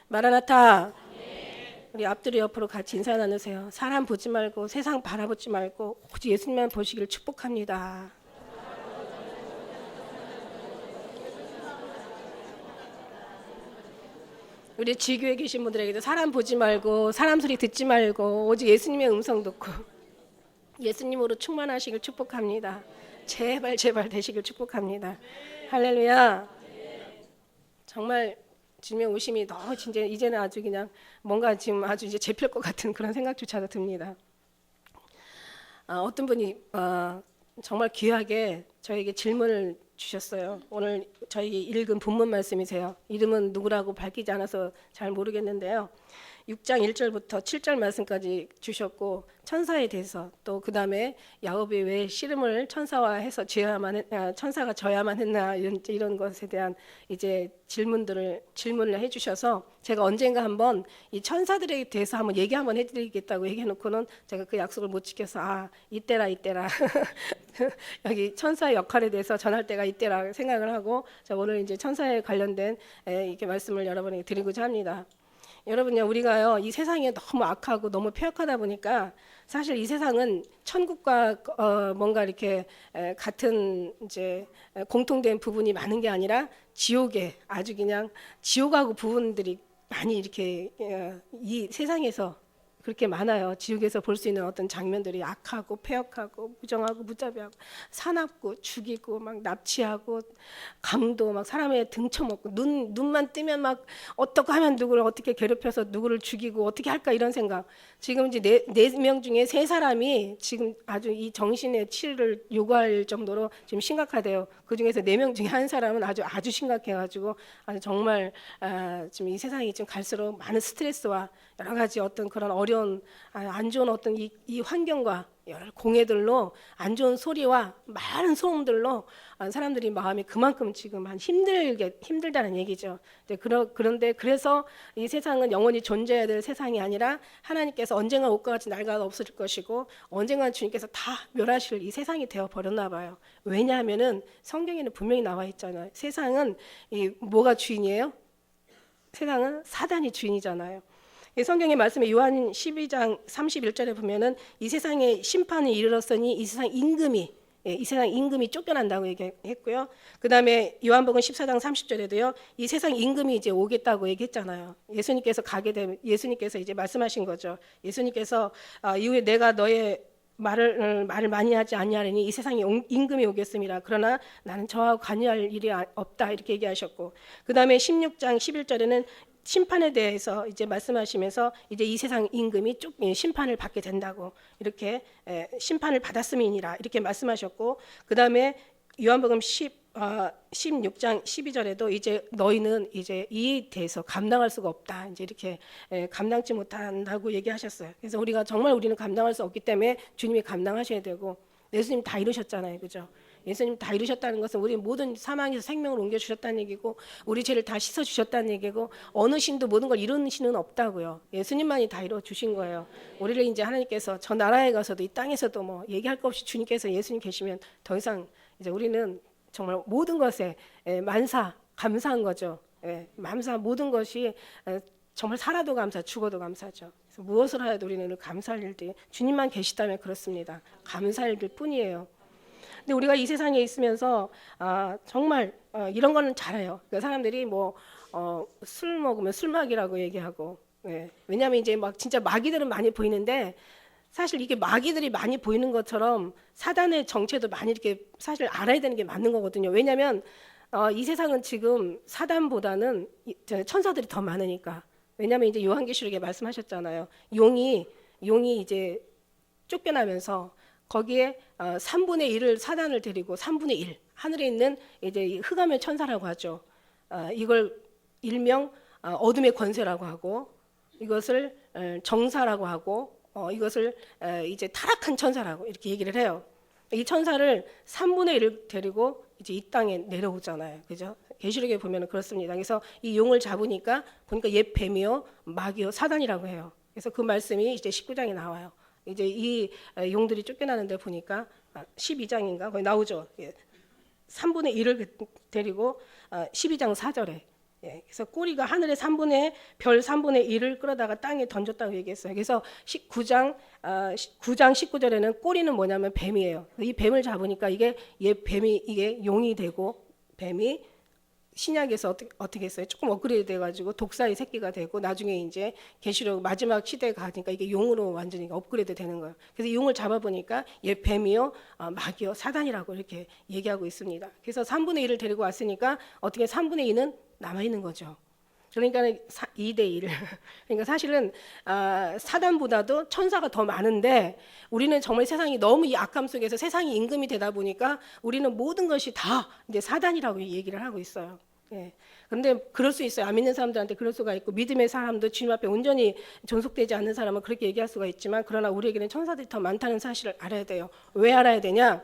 마라나타. 우리 앞뒤로 옆으로 같이 인사 나누세요. 사람 보지 말고 세상 바라보지 말고 오직 예수님만 보시길 축복합니다. 우리 지교에 계신 분들에게도 사람 보지 말고 사람 소리 듣지 말고 오직 예수님의 음성 듣고 예수님으로 충만하시길 축복합니다. 제발 되시길 축복합니다. 할렐루야. 정말 주님의 오심이 너무 진짜 이제는 아주 그냥 뭔가 지금 아주 이제 잡힐 것 같은 그런 생각조차도 듭니다. 어떤 분이 정말 귀하게 저에게 질문을 주셨어요. 오늘 저희 읽은 본문 말씀이세요. 이름은 누구라고 밝히지 않아서 잘 모르겠는데요. 6장 1절부터 7절 말씀까지 주셨고 천사에 대해서 또 그 다음에 야곱이 왜 씨름을 천사가 져야만 했나 이런 것에 대한 이제 질문을 해주셔서 제가 언젠가 한번 이 천사들에 대해서 한번 얘기 한번 해드리겠다고 얘기해놓고는 제가 그 약속을 못 지켜서 이때라 여기 천사의 역할에 대해서 전할 때가 이때라 생각을 하고 제가 오늘 이제 천사에 관련된 이렇게 말씀을 여러분에게 드리고자 합니다. 여러분요, 우리가요 이 세상이 너무 악하고 너무 폐역하다 보니까 사실 이 세상은 천국과 뭔가 이렇게 같은 이제 공통된 부분이 많은 게 아니라 지옥에 아주 그냥 지옥하고 부분들이 많이 이렇게 이 세상에서 그렇게 많아요. 지옥에서 볼 수 있는 어떤 장면들이 악하고 폐역하고 무정하고 무자비하고 사납고 죽이고 막 납치하고 강도 막 사람의 등쳐먹고 눈만 뜨면 막 어떻게 하면 누구를 어떻게 괴롭혀서 누구를 죽이고 어떻게 할까 이런 생각. 지금 이제 네 명 중에 세 사람이 지금 아주 이 정신의 치료를 요구할 정도로 지금 심각하대요. 그 중에서 4명 중에 한 사람은 아주 심각해가지고 아주 정말 지금 이 세상이 좀 갈수록 많은 스트레스와 여러 가지 어떤 그런 어려운 안 좋은 어떤 이 환경과 여러 공해들로 안 좋은 소리와 많은 소음들로 사람들이 마음이 그만큼 지금 힘들다는 얘기죠. 그런데 그래서 이 세상은 영원히 존재해야 될 세상이 아니라 하나님께서 언젠가 옷과 같이 날가 없어질 것이고 언젠가 주님께서 다 멸하실 이 세상이 되어 버렸나 봐요. 왜냐하면은 성경에는 분명히 나와 있잖아요. 세상은 뭐가 주인이에요? 세상은 사단이 주인이잖아요. 성경의 말씀에 요한 12장 31절에 보면은 이 세상에 심판이 이르렀으니 이 세상 임금이 쫓겨난다고 얘기했고요. 그 다음에 요한복음 14장 30절에도요. 이 세상 임금이 이제 오겠다고 얘기했잖아요. 예수님께서 가게 되면 예수님께서 이제 말씀하신 거죠. 예수님께서 이후에 내가 너의 말을 많이 하지 아니하리니 이 세상에 임금이 오겠습니다. 그러나 나는 저하고 관여할 일이 없다 이렇게 얘기하셨고 그 다음에 16장 11절에는 심판에 대해서 이제 말씀하시면서 이제 이 세상 임금이 심판을 받게 된다고 이렇게 심판을 받았음이니라 이렇게 말씀하셨고 그 다음에 요한복음 16장 12절에도 이제 너희는 이제 이에 대해서 감당할 수가 없다 이제 이렇게 감당치 못한다고 얘기하셨어요. 그래서 우리는 감당할 수 없기 때문에 주님이 감당하셔야 되고 예수님 다 이루셨잖아요, 그죠? 예수님 다 이루셨다는 것은 우리 모든 사망에서 생명을 옮겨주셨다는 얘기고 우리 죄를 다 씻어주셨다는 얘기고 어느 신도 모든 걸 이루는 신은 없다고요. 예수님만이 다 이루어주신 거예요. 우리를 이제 하나님께서 저 나라에 가서도 이 땅에서도 뭐 얘기할 것 없이 주님께서 예수님 계시면 더 이상 이제 우리는 정말 모든 것에 만사 감사한 거죠. 만사 모든 것이 정말 살아도 감사, 죽어도 감사죠. 그래서 무엇을 하여도 우리는 감사할 일들 주님만 계시다면 그렇습니다. 감사할 일 뿐이에요. 근데 우리가 이 세상에 있으면서 정말 이런 거는 잘해요. 그러니까 사람들이 술 먹으면 술마귀라고 얘기하고 왜냐하면 이제 막 진짜 마귀들은 많이 보이는데 사실 이게 마귀들이 많이 보이는 것처럼 사단의 정체도 많이 이렇게 사실 알아야 되는 게 맞는 거거든요. 왜냐하면 이 세상은 지금 사단보다는 천사들이 더 많으니까. 왜냐하면 이제 요한계시록에 말씀하셨잖아요. 용이 이제 쫓겨나면서 거기에 3분의 1을 사단을 데리고 3분의 1 하늘에 있는 이제 흑암의 천사라고 하죠. 이걸 일명 어둠의 권세라고 하고 이것을 정사라고 하고 이것을 이제 타락한 천사라고 이렇게 얘기를 해요. 이 천사를 3분의 1을 데리고 이제 이 땅에 내려오잖아요. 그죠? 계시록에 보면 그렇습니다. 그래서 이 용을 잡으니까 보니까 옛 뱀이요, 마귀요, 사단이라고 해요. 그래서 그 말씀이 이제 19장에 나와요. 이제 이 용들이 쫓겨나는데 보니까 12장인가 거기 나오죠. 3분의 1을 데리고 12장 4절에 예, 그래서 꼬리가 하늘의 3분의 별 3분의 1을 끌어다가 땅에 던졌다고 얘기했어요. 그래서 9장 19절에는 꼬리는 뭐냐면 뱀이에요. 이 뱀을 잡으니까 이게 뱀이 이게 용이 되고 뱀이 신약에서 어떻게 했어요? 조금 업그레이드 돼가지고 독사의 새끼가 되고 나중에 이제 계시록 마지막 시대에 가니까 이게 용으로 완전히 업그레이드 되는 거예요. 그래서 용을 잡아보니까 얘 뱀이요, 마귀요, 사단이라고 이렇게 얘기하고 있습니다. 그래서 3분의 1을 데리고 왔으니까 어떻게 3분의 2는 남아 있는 거죠. 그러니까 2대 1. 그러니까 사실은 사단보다도 천사가 더 많은데 우리는 정말 세상이 너무 이 악함 속에서 세상이 임금이 되다 보니까 우리는 모든 것이 다 이제 사단이라고 얘기를 하고 있어요. 예. 그런데 그럴 수 있어요. 안 믿는 사람들한테 그럴 수가 있고 믿음의 사람도 주님 앞에 온전히 존속되지 않는 사람은 그렇게 얘기할 수가 있지만 그러나 우리에게는 천사들이 더 많다는 사실을 알아야 돼요. 왜 알아야 되냐?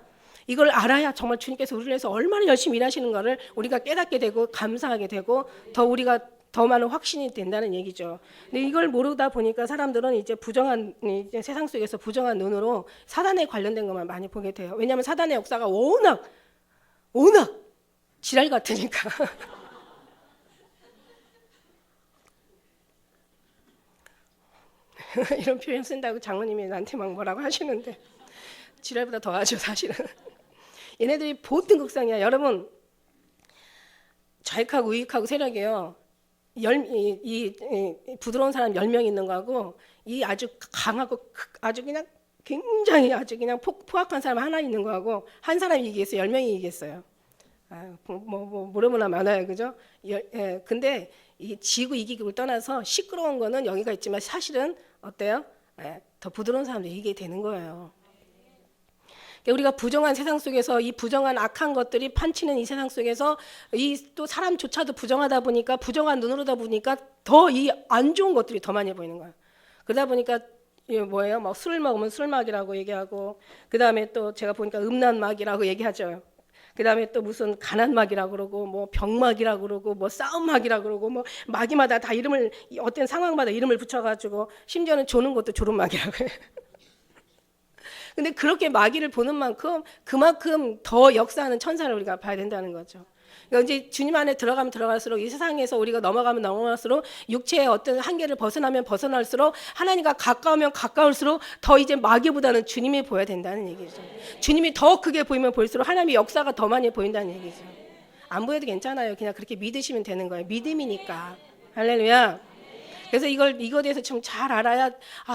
이걸 알아야 정말 주님께서 우리를 위해서 얼마나 열심히 일하시는 것을 우리가 깨닫게 되고 감사하게 되고 더 우리가 더 많은 확신이 된다는 얘기죠. 근데 이걸 모르다 보니까 사람들은 이제 이제 세상 속에서 부정한 눈으로 사단에 관련된 것만 많이 보게 돼요. 왜냐하면 사단의 역사가 워낙 지랄 같으니까. 이런 표현 쓴다고 장모님이 나한테 막 뭐라고 하시는데 지랄보다 더하죠 사실은. 얘네들이 보통 극상이야. 여러분 좌익하고 우익하고 세력이에요. 이 부드러운 사람 10명 있는 거하고 이 아주 강하고 아주 그냥 굉장히 아주 그냥 포악한 사람 하나 있는 거하고 한 사람이 이기겠어요? 10명이 이기겠어요? 뭐나 많아요, 그죠? 근데 이 지고 이기기를 떠나서 시끄러운 거는 여기가 있지만 사실은 어때요? 더 부드러운 사람들이 이기게 되는 거예요. 우리가 부정한 세상 속에서 이 부정한 악한 것들이 판치는 이 세상 속에서 이 또 사람조차도 부정하다 보니까 부정한 눈으로다 보니까 더 이 안 좋은 것들이 더 많이 보이는 거예요. 그러다 보니까 뭐예요? 막 술 먹으면 술막이라고 얘기하고 그 다음에 또 제가 보니까 음란막이라고 얘기하죠. 그 다음에 또 무슨 가난막이라고 그러고 뭐 병막이라고 그러고 뭐 싸움막이라고 그러고 뭐 마귀마다 다 이름을 어떤 상황마다 이름을 붙여가지고 심지어는 조는 것도 조른막이라고 해요. 근데 그렇게 마귀를 보는 만큼 그만큼 더 역사하는 천사를 우리가 봐야 된다는 거죠. 그러니까 이제 주님 안에 들어가면 들어갈수록 이 세상에서 우리가 넘어가면 넘어갈수록 육체의 어떤 한계를 벗어나면 벗어날수록 하나님과 가까우면 가까울수록 더 이제 마귀보다는 주님이 보여야 된다는 얘기죠. 주님이 더 크게 보이면 볼수록 하나님의 역사가 더 많이 보인다는 얘기죠. 안 보여도 괜찮아요. 그냥 그렇게 믿으시면 되는 거예요. 믿음이니까. 할렐루야. 그래서 이거에 대해서 좀 잘 알아야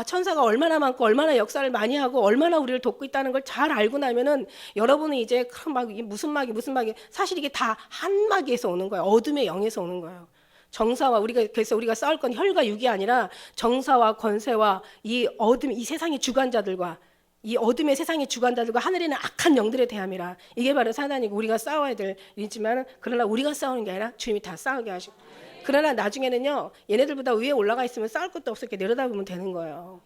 천사가 얼마나 많고 얼마나 역사를 많이 하고 얼마나 우리를 돕고 있다는 걸 잘 알고 나면은 여러분은 이제 무슨 막이 사실 이게 다 한 마귀에서 오는 거예요. 어둠의 영에서 오는 거예요. 정사와 그래서 우리가 싸울 건 혈과 육이 아니라 정사와 권세와 이 어둠 이 세상의 주관자들과 이 어둠의 세상의 주관자들과 하늘에는 악한 영들에 대함이라. 이게 바로 사단이고 우리가 싸워야 될 일이지만 그러나 우리가 싸우는 게 아니라 주님이 다 싸우게 하시고 그러나 나중에는요 얘네들보다 위에 올라가 있으면 싸울 것도 없이 이렇게 내려다보면 되는 거예요.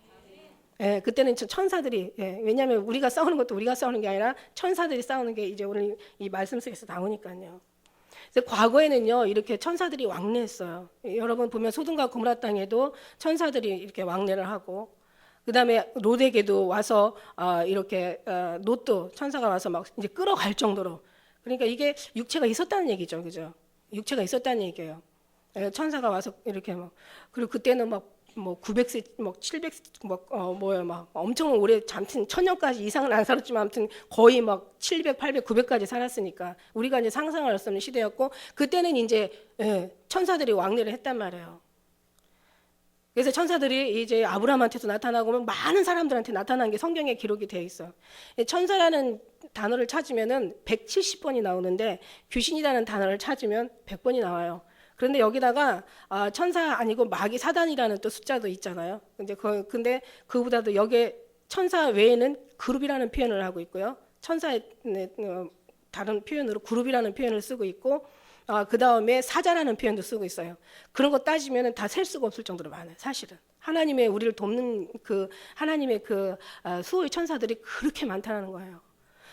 예, 그때는 천사들이 왜냐하면 우리가 싸우는 것도 우리가 싸우는 게 아니라 천사들이 싸우는 게 이제 오늘 이 말씀 속에서 나오니까요. 그래서 과거에는요 이렇게 천사들이 왕래했어요. 여러분 보면 소돔과 고모라 땅에도 천사들이 이렇게 왕래를 하고 그 다음에 롯에게도 와서 이렇게 롯도 천사가 와서 막 이제 끌어갈 정도로 그러니까 이게 육체가 있었다는 얘기죠, 그죠? 육체가 있었다는 얘기예요. 천사가 와서 이렇게 막 그리고 그때는 막 900세, 700, 막 엄청 오래 아무튼 1000년까지 이상은 안 살았지만 아무튼 거의 막 700, 800, 900까지 살았으니까 우리가 이제 상상할 수 없는 시대였고 그때는 이제 천사들이 왕래를 했단 말이에요. 그래서 천사들이 이제 아브라함한테도 나타나고 많은 사람들한테 나타난 게 성경에 기록이 되어 있어요. 천사라는 단어를 찾으면은 170번이 나오는데 귀신이라는 단어를 찾으면 100번이 나와요. 그런데 여기다가 천사 아니고 마귀 사단이라는 또 숫자도 있잖아요. 근데 그보다도 여기에 천사 외에는 그룹이라는 표현을 하고 있고요. 천사의 다른 표현으로 그룹이라는 표현을 쓰고 있고 그 다음에 사자라는 표현도 쓰고 있어요. 그런 거 따지면 다 셀 수가 없을 정도로 많아요. 사실은 하나님의 우리를 돕는 하나님의 수호의 천사들이 그렇게 많다는 거예요.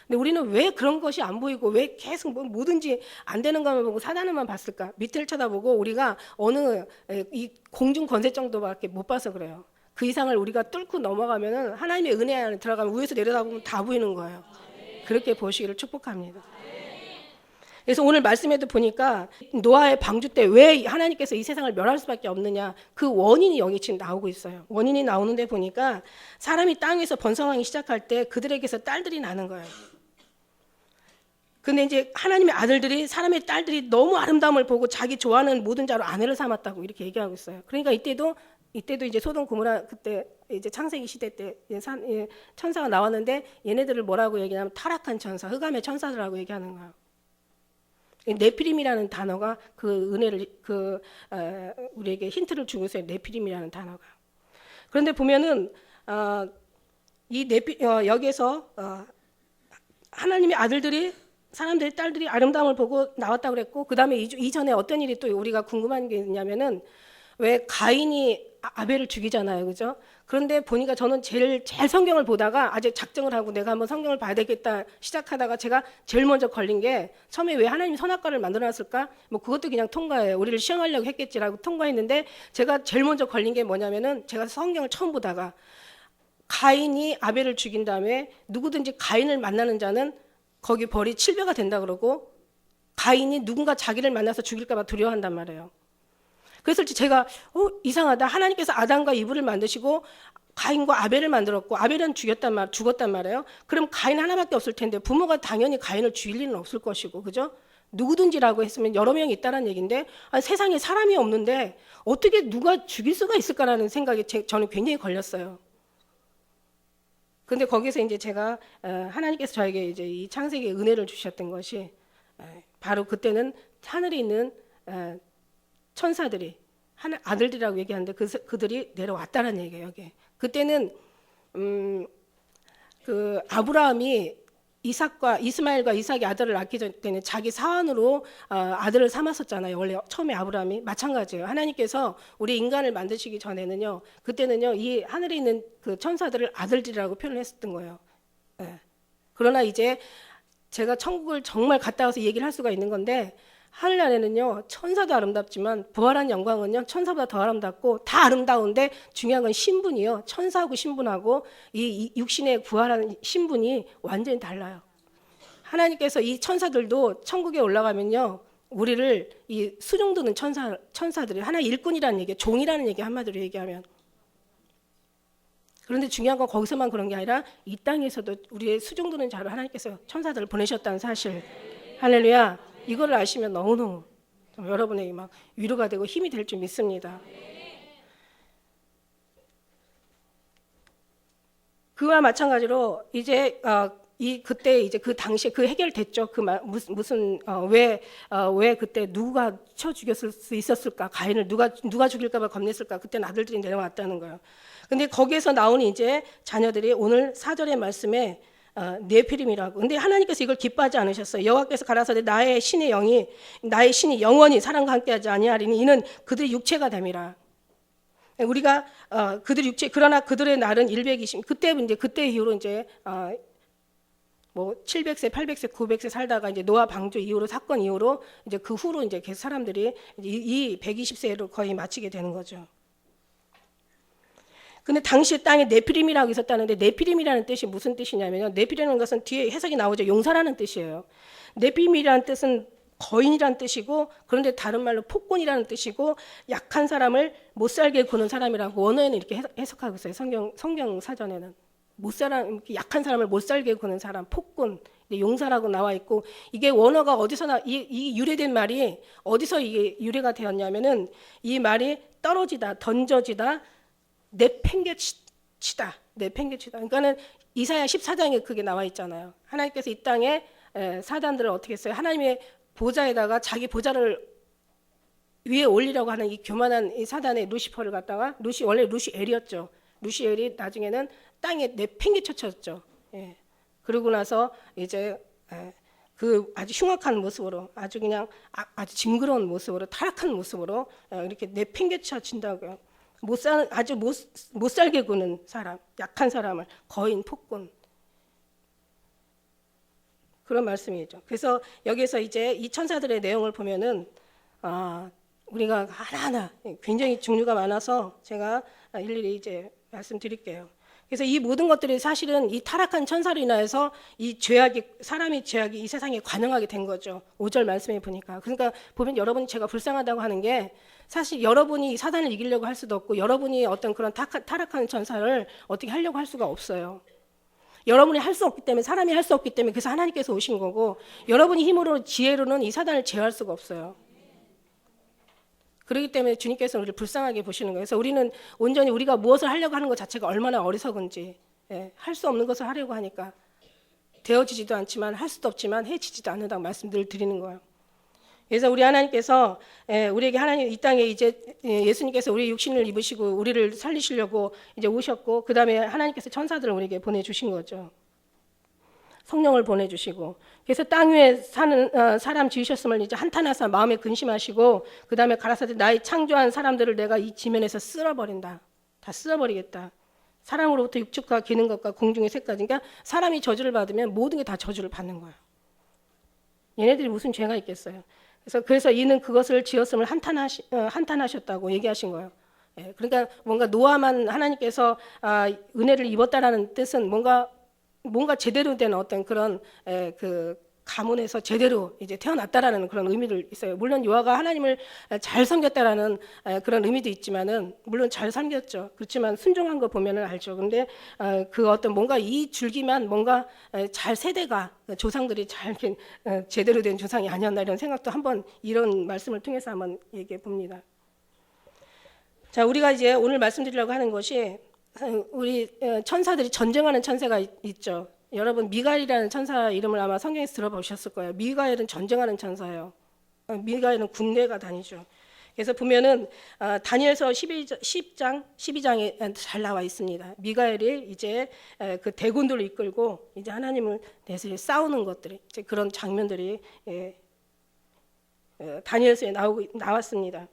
근데 우리는 왜 그런 것이 안 보이고 왜 계속 뭐든지 안 되는 것만 보고 사단만 봤을까? 밑을 쳐다보고 우리가 어느 이 공중 권세 정도밖에 못 봐서 그래요. 그 이상을 우리가 뚫고 넘어가면은 하나님의 은혜 안에 들어가면 위에서 내려다보면 다 보이는 거예요. 그렇게 보시기를 축복합니다. 그래서 오늘 말씀에도 보니까 노아의 방주 때 왜 하나님께서 이 세상을 멸할 수밖에 없느냐, 그 원인이 여기 지금 나오고 있어요. 원인이 나오는데 보니까 사람이 땅에서 번성하기 시작할 때 그들에게서 딸들이 나는 거예요. 근데 이제 하나님의 아들들이 사람의 딸들이 너무 아름다움을 보고 자기 좋아하는 모든 자로 아내를 삼았다고 이렇게 얘기하고 있어요. 그러니까 이때도 이제 소돔 고모라 그때 이제 창세기 시대 때 천사가 나왔는데 얘네들을 뭐라고 얘기하면 타락한 천사, 흑암의 천사들하고 얘기하는 거예요. 네피림이라는 단어가 그 은혜를 우리에게 힌트를 주고 있어요. 네피림이라는 단어가. 그런데 보면은 여기에서 하나님의 아들들이 사람들의 딸들이 아름다움을 보고 나왔다고 그랬고, 그 다음에 이전에 어떤 일이 또 우리가 궁금한 게 있냐면은 왜 가인이 아벨을 죽이잖아요, 그죠? 그런데 보니까 저는 제일 성경을 보다가 아직 작정을 하고 내가 한번 성경을 봐야 되겠다 시작하다가 제가 제일 먼저 걸린 게, 처음에 왜 하나님이 선악과를 만들어놨을까? 뭐 그것도 그냥 통과해요. 우리를 시험하려고 했겠지라고 통과했는데, 제가 제일 먼저 걸린 게 뭐냐면은 제가 성경을 처음 보다가 가인이 아벨을 죽인 다음에 누구든지 가인을 만나는 자는 거기 벌이 7배가 된다 그러고, 가인이 누군가 자기를 만나서 죽일까 봐 두려워한단 말이에요. 그래서 제가 이상하다. 하나님께서 아담과 이브를 만드시고 가인과 아벨을 만들었고, 아벨은 죽었단 말이에요. 그럼 가인 하나밖에 없을 텐데 부모가 당연히 가인을 죽일 일은 없을 것이고, 그죠? 누구든지라고 했으면 여러 명이 있다는 얘기인데, 세상에 사람이 없는데 어떻게 누가 죽일 수가 있을까라는 생각이 저는 굉장히 걸렸어요. 근데 거기서 이제 제가 하나님께서 저에게 이제 이 창세기의 은혜를 주셨던 것이, 바로 그때는 하늘에 있는 천사들이 아들들이라고 얘기하는데 그들이 내려왔다는 얘기예요. 여기. 그때는 그 아브라함이 이스마엘과 이삭의 아들을 낳기 전에는 자기 사환으로 아들을 삼았었잖아요. 원래 처음에 아브라함이 마찬가지예요. 하나님께서 우리 인간을 만드시기 전에는요, 그때는요 이 하늘에 있는 그 천사들을 아들들이라고 표현을 했었던 거예요. 네. 그러나 이제 제가 천국을 정말 갔다 와서 얘기를 할 수가 있는 건데, 하늘나라에는요 천사도 아름답지만 부활한 영광은요 천사보다 더 아름답고, 다 아름다운데 중요한 건 신분이요. 천사하고 신분하고 이 육신의 부활한 신분이 완전히 달라요. 하나님께서 이 천사들도 천국에 올라가면요 우리를 이 수종드는 천사들이 하나의 일꾼이라는 얘기예요. 종이라는 얘기, 한마디로 얘기하면. 그런데 중요한 건 거기서만 그런 게 아니라 이 땅에서도 우리의 수종드는 자로 하나님께서 천사들을 보내셨다는 사실. 할렐루야. 이걸 아시면 너무너무 여러분에게 막 위로가 되고 힘이 될 줄 믿습니다. 그와 마찬가지로 이제 그때 이제 그 당시에 그 해결됐죠. 왜 그때 누가 쳐 죽였을 수 있었을까? 가인을 누가 죽일까 봐 겁냈을까? 그때는 아들들이 내려왔다는 거예요. 근데 거기에서 나오는 이제 자녀들이 오늘 4절의 말씀에 네피림이라고. 근데 하나님께서 이걸 기뻐하지 않으셨어요. 여호와께서 가라사대 나의 신이 영원히 사람과 함께하지 아니하리니 이는 그들의 육체가 됨이라. 우리가 그들의 육체, 그러나 그들의 날은 120. 그때 이후로 이제 뭐 700세, 800세, 900세 살다가 이제 노아 방주 이후로, 사건 이후로 이제 그 후로 이제 계속 사람들이 이 120세로 거의 마치게 되는 거죠. 근데 당시에 땅에 네피림이라고 있었다는데, 네피림이라는 뜻이 무슨 뜻이냐면요, 네피림이라는 것은 뒤에 해석이 나오죠. 용사라는 뜻이에요. 네피림이라는 뜻은 거인이라는 뜻이고, 그런데 다른 말로 폭군이라는 뜻이고, 약한 사람을 못 살게 구는 사람이라고 원어에는 이렇게 해석하고 있어요. 성경 사전에는 약한 사람을 못 살게 구는 사람, 폭군, 용사라고 나와 있고, 이게 원어가 어디서 이 유래된 말이 어디서 이게 유래가 되었냐면은, 이 말이 떨어지다, 던져지다, 내팽개치다. 그러니까는 이사야 14장에 그게 나와 있잖아요. 하나님께서 이 땅에 사단들을 어떻게 했어요? 하나님의 보좌에다가 자기 보좌를 위에 올리려고 하는 이 교만한 이 사단의 루시퍼를 갖다가, 원래 루시엘이었죠. 루시엘이 나중에는 땅에 내팽개쳐쳤죠. 예. 그러고 나서 이제 그 아주 흉악한 모습으로, 아주 그냥 아주 징그러운 모습으로, 타락한 모습으로 이렇게 내팽개쳐진다고요. 아주 못 살게 구는 사람, 약한 사람을, 거인, 폭군, 그런 말씀이죠. 그래서 여기서 이제 이 천사들의 내용을 보면은 우리가 하나하나 굉장히 종류가 많아서 제가 일일이 이제 말씀드릴게요. 그래서 이 모든 것들이 사실은 이 타락한 천사로 인하여서 이 죄악이, 사람의 죄악이 이 세상에 관영하게 된 거죠. 5절 말씀에 보니까. 그러니까 보면 여러분이 제가 불쌍하다고 하는 게 사실 여러분이 사단을 이기려고 할 수도 없고 여러분이 어떤 그런 타락한 천사를 어떻게 하려고 할 수가 없어요. 여러분이 할 수 없기 때문에, 사람이 할 수 없기 때문에 그래서 하나님께서 오신 거고, 여러분이 힘으로 지혜로는 이 사단을 제어할 수가 없어요. 그렇기 때문에 주님께서 우리를 불쌍하게 보시는 거예요. 그래서 우리는 온전히 우리가 무엇을 하려고 하는 것 자체가 얼마나 어리석은지, 할 수 없는 것을 하려고 하니까 되어지지도 않지만, 할 수도 없지만 해지지도 않는다고 말씀 늘 드리는 거예요. 그래서 우리 하나님께서 우리에게 하나님 이 땅에 이제 예수님께서 우리 육신을 입으시고 우리를 살리시려고 이제 오셨고, 그 다음에 하나님께서 천사들을 우리에게 보내주신 거죠. 성령을 보내주시고, 그래서 땅 위에 사는 사람 지으셨음을 이제 한탄하사 마음에 근심하시고, 그 다음에 가라사대 나의 창조한 사람들을 내가 이 지면에서 쓸어버린다. 다 쓸어버리겠다. 사람으로부터 육축과 기는 것과 공중의 새까지. 그러니까 사람이 저주를 받으면 모든 게 다 저주를 받는 거예요. 얘네들이 무슨 죄가 있겠어요. 그래서 이는 그것을 지었음을 한탄하셨다고 얘기하신 거예요. 그러니까 뭔가 노아만 하나님께서 은혜를 입었다라는 뜻은 뭔가 제대로 된 어떤 그런 그 가문에서 제대로 이제 태어났다라는 그런 의미도 있어요. 물론 노아가 하나님을 잘 섬겼다라는 그런 의미도 있지만은, 물론 잘 섬겼죠. 그렇지만 순종한 거 보면은 알죠. 근데 그 어떤 뭔가 이 줄기만 뭔가 잘 세대가 조상들이 잘 이렇게 제대로 된 조상이 아니었나 이런 생각도 한번 이런 말씀을 통해서 한번 얘기해 봅니다. 자, 우리가 이제 오늘 말씀드리려고 하는 것이, 우리 천사들이 전쟁하는 천사가 있죠. 여러분 미가엘이라는 천사 이름을 아마 성경에서 들어보셨을 거예요. 미가엘은 전쟁하는 천사예요. 미가엘은 군대가 다니죠. 그래서 보면은 다니엘서 10장 12장에 잘 나와 있습니다. 미가엘이 이제 그 대군들을 이끌고 이제 하나님을 대해서 싸우는 것들이, 이제 그런 장면들이 다니엘서에 나왔습니다.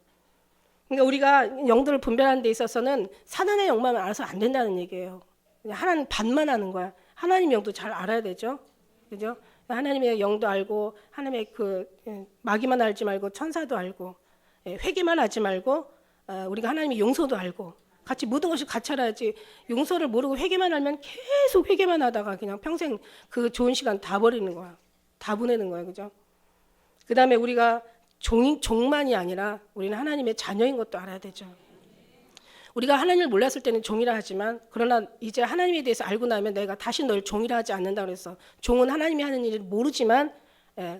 그러니까 우리가 영들을 분별하는 데 있어서는 사단의 영만 알아서 안 된다는 얘기예요. 하나님 반만 하는 거야. 하나님 영도 잘 알아야 되죠. 그죠? 하나님의 영도 알고, 하나님의 그 마귀만 알지 말고 천사도 알고, 회개만 하지 말고 우리가 하나님의 용서도 알고, 같이 모든 것을 같이 알아야지. 용서를 모르고 회개만 알면 계속 회개만 하다가 그냥 평생 그 좋은 시간 다 버리는 거야. 다 보내는 거야. 그죠? 그 다음에 우리가 종만이 아니라 우리는 하나님의 자녀인 것도 알아야 되죠. 우리가 하나님을 몰랐을 때는 종이라 하지만, 그러나 이제 하나님에 대해서 알고 나면 내가 다시 널 종이라 하지 않는다 그래서, 종은 하나님이 하는 일을 모르지만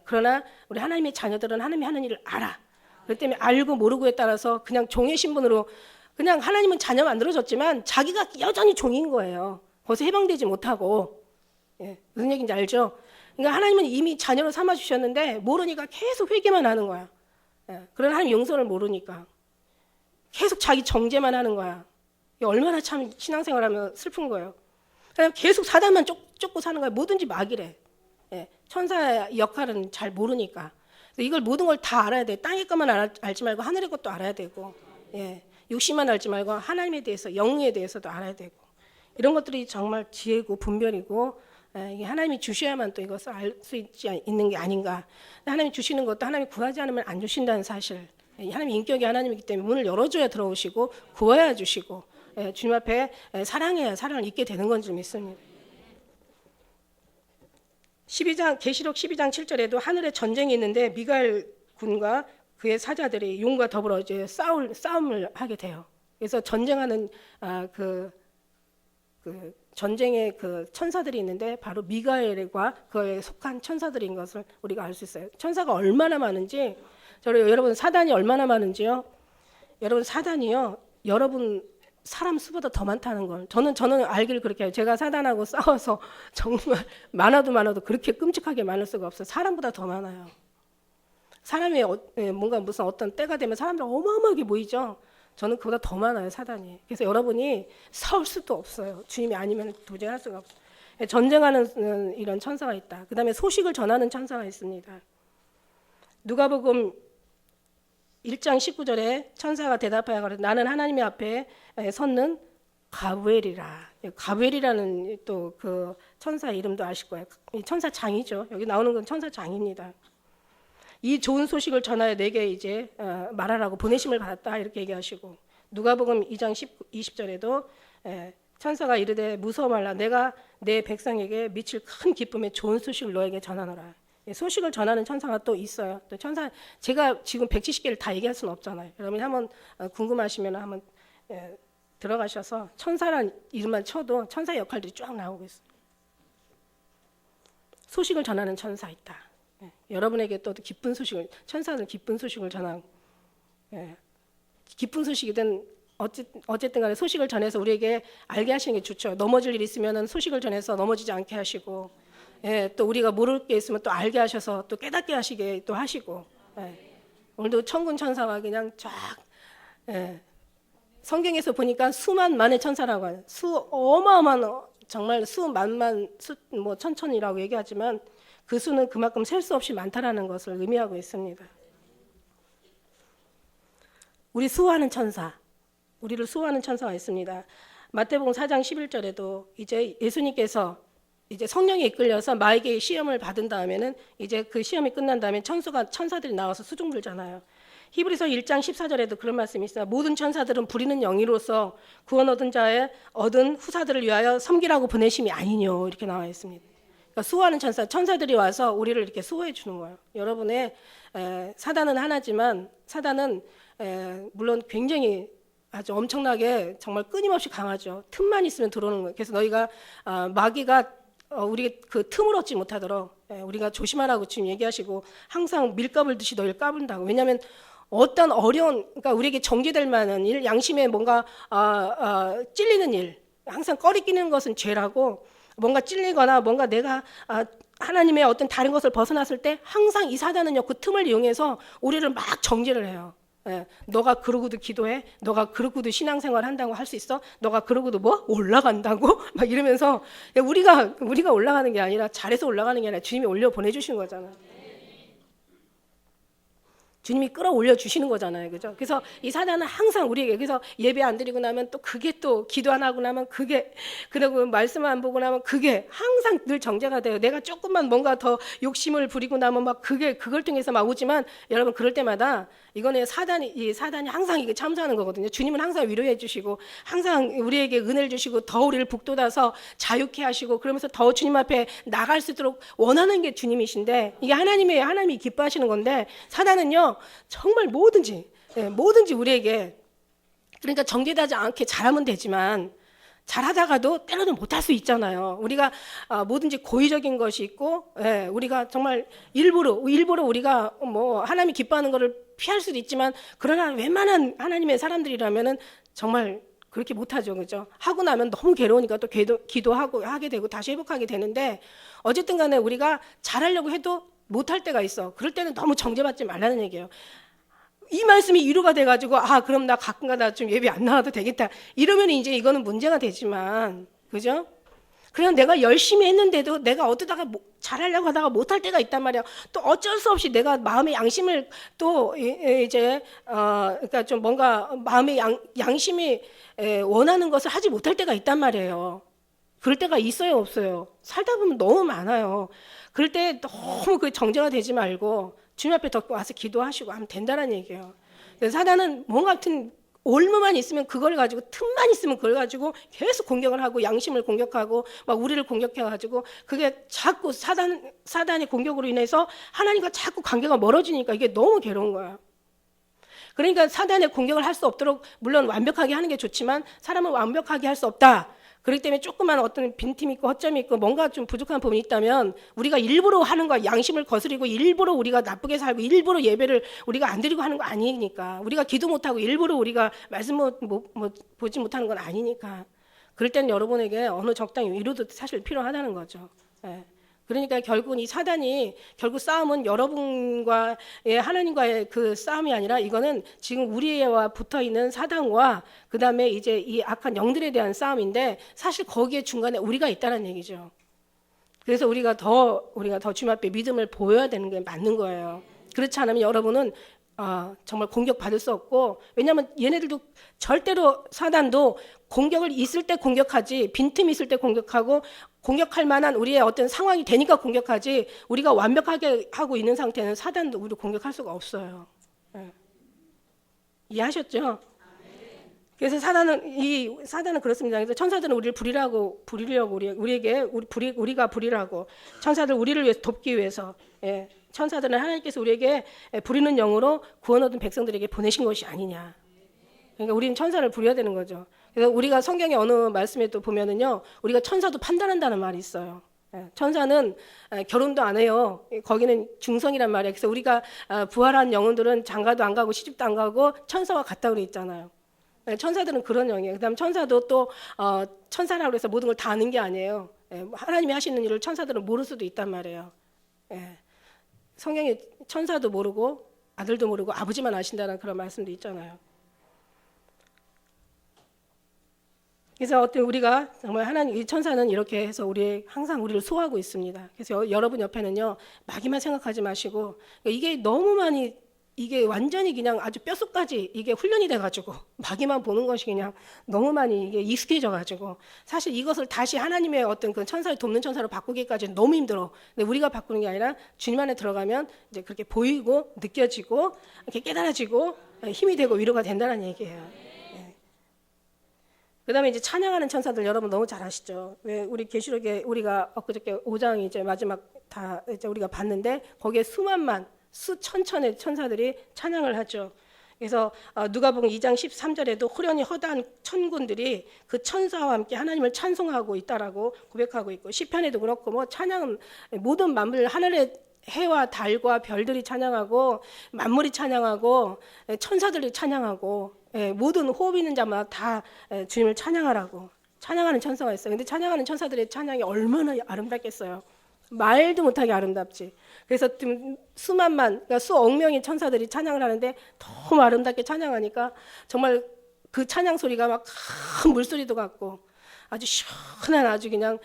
그러나 우리 하나님의 자녀들은 하나님이 하는 일을 알아. 그렇기 때문에 알고 모르고에 따라서 그냥 종의 신분으로, 그냥 하나님은 자녀 만들어줬지만 자기가 여전히 종인 거예요. 거기서 해방되지 못하고. 무슨 얘기인지 알죠? 그러니까 하나님은 이미 자녀로 삼아주셨는데 모르니까 계속 회개만 하는 거야. 그런 하나님 용서를 모르니까 계속 자기 정죄만 하는 거야. 얼마나 참 신앙생활하면 슬픈 거예요. 그냥 계속 사단만 쫓고 사는 거야. 뭐든지 막이래. 천사의 역할은 잘 모르니까. 이걸 모든 걸 다 알아야 돼. 땅의 것만 알지 말고 하늘의 것도 알아야 되고, 육신만 알지 말고 하나님에 대해서, 영에 대해서도 알아야 되고, 이런 것들이 정말 지혜고 분별이고, 이게 하나님이 주셔야만 또 이것을 알 수 있는 게 아닌가. 하나님이 주시는 것도 하나님이 구하지 않으면 안 주신다는 사실. 하나님이 인격이 하나님이기 때문에 문을 열어줘야 들어오시고, 구해야 주시고, 주님 앞에 사랑해야 사랑을 잊게 되는 건 줄 믿습니다. 12장 계시록 12장 7절에도 하늘에 전쟁이 있는데 미가엘 군과 그의 사자들이 용과 더불어 이제 싸움을 하게 돼요. 그래서 전쟁하는 그 전쟁의 그 천사들이 있는데 바로 미가엘과 그에 속한 천사들인 것을 우리가 알 수 있어요. 천사가 얼마나 많은지, 여러분 사단이 얼마나 많은지요. 여러분 사단이요, 여러분 사람 수보다 더 많다는 걸 저는 알기를 그렇게 해요. 제가 사단하고 싸워서 정말 많아도 그렇게 끔찍하게 많을 수가 없어요. 사람보다 더 많아요. 사람이 뭔가 무슨 어떤 때가 되면 사람들 어마어마하게 모이죠. 저는 그보다 더 많아요, 사단이. 그래서 여러분이 싸울 수도 없어요. 주님이 아니면 도저히 할 수가 없어요. 전쟁하는 이런 천사가 있다. 그 다음에 소식을 전하는 천사가 있습니다. 누가복음 1장 19절에 천사가 대답하여 가로되 나는 하나님의 앞에 섰는 가브엘이라. 가브엘이라는 또 그 천사 이름도 아실 거예요. 천사장이죠. 여기 나오는 건 천사장입니다. 이 좋은 소식을 전하여 내게 이제 말하라고 보내심을 받았다 이렇게 얘기하시고, 누가복음 2장 20절에도 천사가 이르되 무서워 말라. 내가 내 백성에게 미칠 큰 기쁨의 좋은 소식을 너에게 전하노라. 소식을 전하는 천사가 또 있어요. 또 천사, 제가 지금 170개를 다 얘기할 수는 없잖아요. 여러분이 한번 궁금하시면 한번 들어가셔서 천사란 이름만 쳐도 천사의 역할들이 쫙 나오고 있어요. 소식을 전하는 천사 있다. 여러분에게 또 기쁜 소식을, 천사는 기쁜 소식을 전하고, 기쁜 소식이든 어쨌든 간에 소식을 전해서 우리에게 알게 하시는 게 좋죠. 넘어질 일 있으면 소식을 전해서 넘어지지 않게 하시고, 또 우리가 모를 게 있으면 또 알게 하셔서 또 깨닫게 하시게 또 하시고, 오늘도 천군 천사가 그냥 쫙, 성경에서 보니까 수만만의 천사라고 해요. 어마어마한, 정말 수만만, 뭐 천천이라고 얘기하지만 그 수는 그만큼 셀 수 없이 많다라는 것을 의미하고 있습니다. 우리 수호하는 천사, 우리를 수호하는 천사가 있습니다. 마태복음 4장 11절에도 이제 예수님께서 이제 성령에 이끌려서 마에게 시험을 받은 다음에는 이제 그 시험이 끝난 다음에 천사들이 나와서 수종 들잖아요. 히브리서 1장 14절에도 그런 말씀이 있어요. 모든 천사들은 부리는 영이로서 구원 얻은 자의 얻은 후사들을 위하여 섬기라고 보내심이 아니뇨, 이렇게 나와 있습니다. 그러니까 수호하는 천사들이 와서 우리를 이렇게 수호해 주는 거예요. 여러분의 사단은 하나지만 사단은 물론 굉장히 아주 엄청나게 정말 끊임없이 강하죠. 틈만 있으면 들어오는 거예요. 그래서 너희가 마귀가 우리 그 틈을 얻지 못하도록 우리가 조심하라고 지금 얘기하시고 항상 밀가불 듯이 너희를 까분다고. 왜냐하면 어떤 어려운, 그러니까 우리에게 정죄될 만한 일, 양심에 뭔가 찔리는 일, 항상 꺼리끼는 것은 죄라고, 뭔가 찔리거나 뭔가 내가 하나님의 어떤 다른 것을 벗어났을 때 항상 이 사단은요, 그 틈을 이용해서 우리를 막 정죄를 해요. 너가 그러고도 기도해? 너가 그러고도 신앙생활 한다고 할 수 있어? 너가 그러고도 뭐? 올라간다고? 막 이러면서 우리가 올라가는 게 아니라 잘해서 올라가는 게 아니라 주님이 올려 보내주신 거잖아. 주님이 끌어올려 주시는 거잖아요. 그죠? 그래서 이 사단은 항상 우리에게, 그래서 예배 안 드리고 나면 또 그게 또 기도 안 하고 나면 그게, 그리고 말씀 안 보고 나면 그게 항상 늘 정죄가 돼요. 내가 조금만 뭔가 더 욕심을 부리고 나면 막 그걸 통해서 막 오지만 여러분 그럴 때마다 이거는 이 사단이 항상 이게 참수하는 거거든요. 주님은 항상 위로해 주시고 항상 우리에게 은혜를 주시고 더 우리를 북돋아서 자유케 하시고 그러면서 더 주님 앞에 나갈 수 있도록 원하는 게 주님이신데 이게 하나님이 기뻐하시는 건데 사단은요 정말 뭐든지 우리에게 그러니까 정죄되지 않게 잘하면 되지만 잘하다가도 때로는 못할 수 있잖아요. 우리가 뭐든지 고의적인 것이 있고, 우리가 정말 일부러 우리가 뭐 하나님이 기뻐하는 것을 피할 수도 있지만, 그러나 웬만한 하나님의 사람들이라면은 정말 그렇게 못하죠, 그죠? 하고 나면 너무 괴로우니까 또 기도하고 하게 되고 다시 회복하게 되는데, 어쨌든간에 우리가 잘하려고 해도 못할 때가 있어. 그럴 때는 너무 정죄받지 말라는 얘기예요. 이 말씀이 위로가 돼가지고 그럼 나 가끔가다 나 좀 예배 안 나와도 되겠다 이러면 이제 이거는 문제가 되지만, 그죠? 그냥 내가 열심히 했는데도 내가 어쩌다가 잘하려고 하다가 못할 때가 있단 말이야. 또 어쩔 수 없이 내가 마음의 양심을 또 이제 그러니까 좀 뭔가 마음의 양심이 원하는 것을 하지 못할 때가 있단 말이에요. 그럴 때가 있어요, 없어요? 살다 보면 너무 많아요. 그럴 때 너무 그 정죄가 되지 말고 주님 앞에 더 와서 기도하시고 하면 된다는 얘기예요. 사단은 뭔가 같은 올무만 있으면 그걸 가지고, 틈만 있으면 그걸 가지고 계속 공격을 하고 양심을 공격하고 막 우리를 공격해가지고 그게 자꾸 사단의 공격으로 인해서 하나님과 자꾸 관계가 멀어지니까 이게 너무 괴로운 거야. 그러니까 사단의 공격을 할 수 없도록 물론 완벽하게 하는 게 좋지만 사람은 완벽하게 할 수 없다. 그렇기 때문에 조그만 어떤 빈틈이 있고 허점이 있고 뭔가 좀 부족한 부분이 있다면 우리가 일부러 하는 거, 양심을 거스리고 일부러 우리가 나쁘게 살고 일부러 예배를 우리가 안 드리고 하는 거 아니니까, 우리가 기도 못하고 일부러 우리가 말씀 보지 못하는 건 아니니까, 그럴 때는 여러분에게 어느 적당히 위로도 사실 필요하다는 거죠. 그러니까 결국은 이 사단이 결국 싸움은 여러분과 하나님과의 그 싸움이 아니라 이거는 지금 우리와 붙어 있는 사단과 그 다음에 이제 이 악한 영들에 대한 싸움인데 사실 거기에 중간에 우리가 있다는 얘기죠. 그래서 우리가 더 주님 앞에 믿음을 보여야 되는 게 맞는 거예요. 그렇지 않으면 여러분은 정말 공격받을 수 없고, 왜냐하면 얘네들도 절대로 사단도 공격을 있을 때 공격하지, 빈틈이 있을 때 공격하고 공격할 만한 우리의 어떤 상황이 되니까 공격하지, 우리가 완벽하게 하고 있는 상태는 사단도 우리를 공격할 수가 없어요. 이해하셨죠? 그래서 사단은 그렇습니다. 그래서 천사들은 우리를 부리려고 우리가 부리라고 천사들 우리를 위해서 돕기 위해서 천사들은 하나님께서 우리에게 부리는 영으로 구원 얻은 백성들에게 보내신 것이 아니냐. 그러니까 우리는 천사를 부려야 되는 거죠. 그래서 우리가 성경의 어느 말씀에 또 보면은요, 우리가 천사도 판단한다는 말이 있어요. 천사는 결혼도 안 해요. 거기는 중성이란 말이에요. 그래서 우리가 부활한 영혼들은 장가도 안 가고 시집도 안 가고 천사와 같다고 그래 있잖아요. 천사들은 그런 영이에요. 그다음 천사도 또 천사라고 해서 모든 걸 다 아는 게 아니에요. 하나님이 하시는 일을 천사들은 모를 수도 있단 말이에요. 성경에 천사도 모르고 아들도 모르고 아버지만 아신다는 그런 말씀도 있잖아요. 그래서 우리가 정말 하나님, 이 천사는 이렇게 해서 항상 우리를 소화하고 있습니다. 그래서 여러분 옆에는요, 마귀만 생각하지 마시고, 이게 너무 많이, 이게 완전히 그냥 아주 뼛속까지 이게 훈련이 돼가지고, 마귀만 보는 것이 그냥 너무 많이 이게 익숙해져가지고, 사실 이것을 다시 하나님의 어떤 그 천사를 돕는 천사로 바꾸기까지는 너무 힘들어. 근데 우리가 바꾸는 게 아니라 주님 안에 들어가면 이제 그렇게 보이고, 느껴지고, 이렇게 깨달아지고, 힘이 되고 위로가 된다는 얘기예요. 그다음에 이제 찬양하는 천사들 여러분 너무 잘 아시죠? 왜 우리 계시록에 우리가 엊그저께 5장 이제 마지막 다 이제 우리가 봤는데 거기에 수천천의 천사들이 찬양을 하죠. 그래서 누가복음 2장 13절에도 호련히 허다한 천군들이 그 천사와 함께 하나님을 찬송하고 있다라고 고백하고 있고 시편에도 그렇고 뭐 찬양은 모든 만물 하늘의 해와 달과 별들이 찬양하고 만물이 찬양하고 천사들이 찬양하고 모든 호흡 있는 자마다 다 주님을 찬양하라고 찬양하는 천사가 있어요. 근데 찬양하는 천사들의 찬양이 얼마나 아름답겠어요. 말도 못하게 아름답지. 그래서 그러니까 수억 명의 천사들이 찬양을 하는데 너무 아름답게 찬양하니까 정말 그 찬양 소리가 막 큰 물소리도 같고 아주 시원한 아주 그냥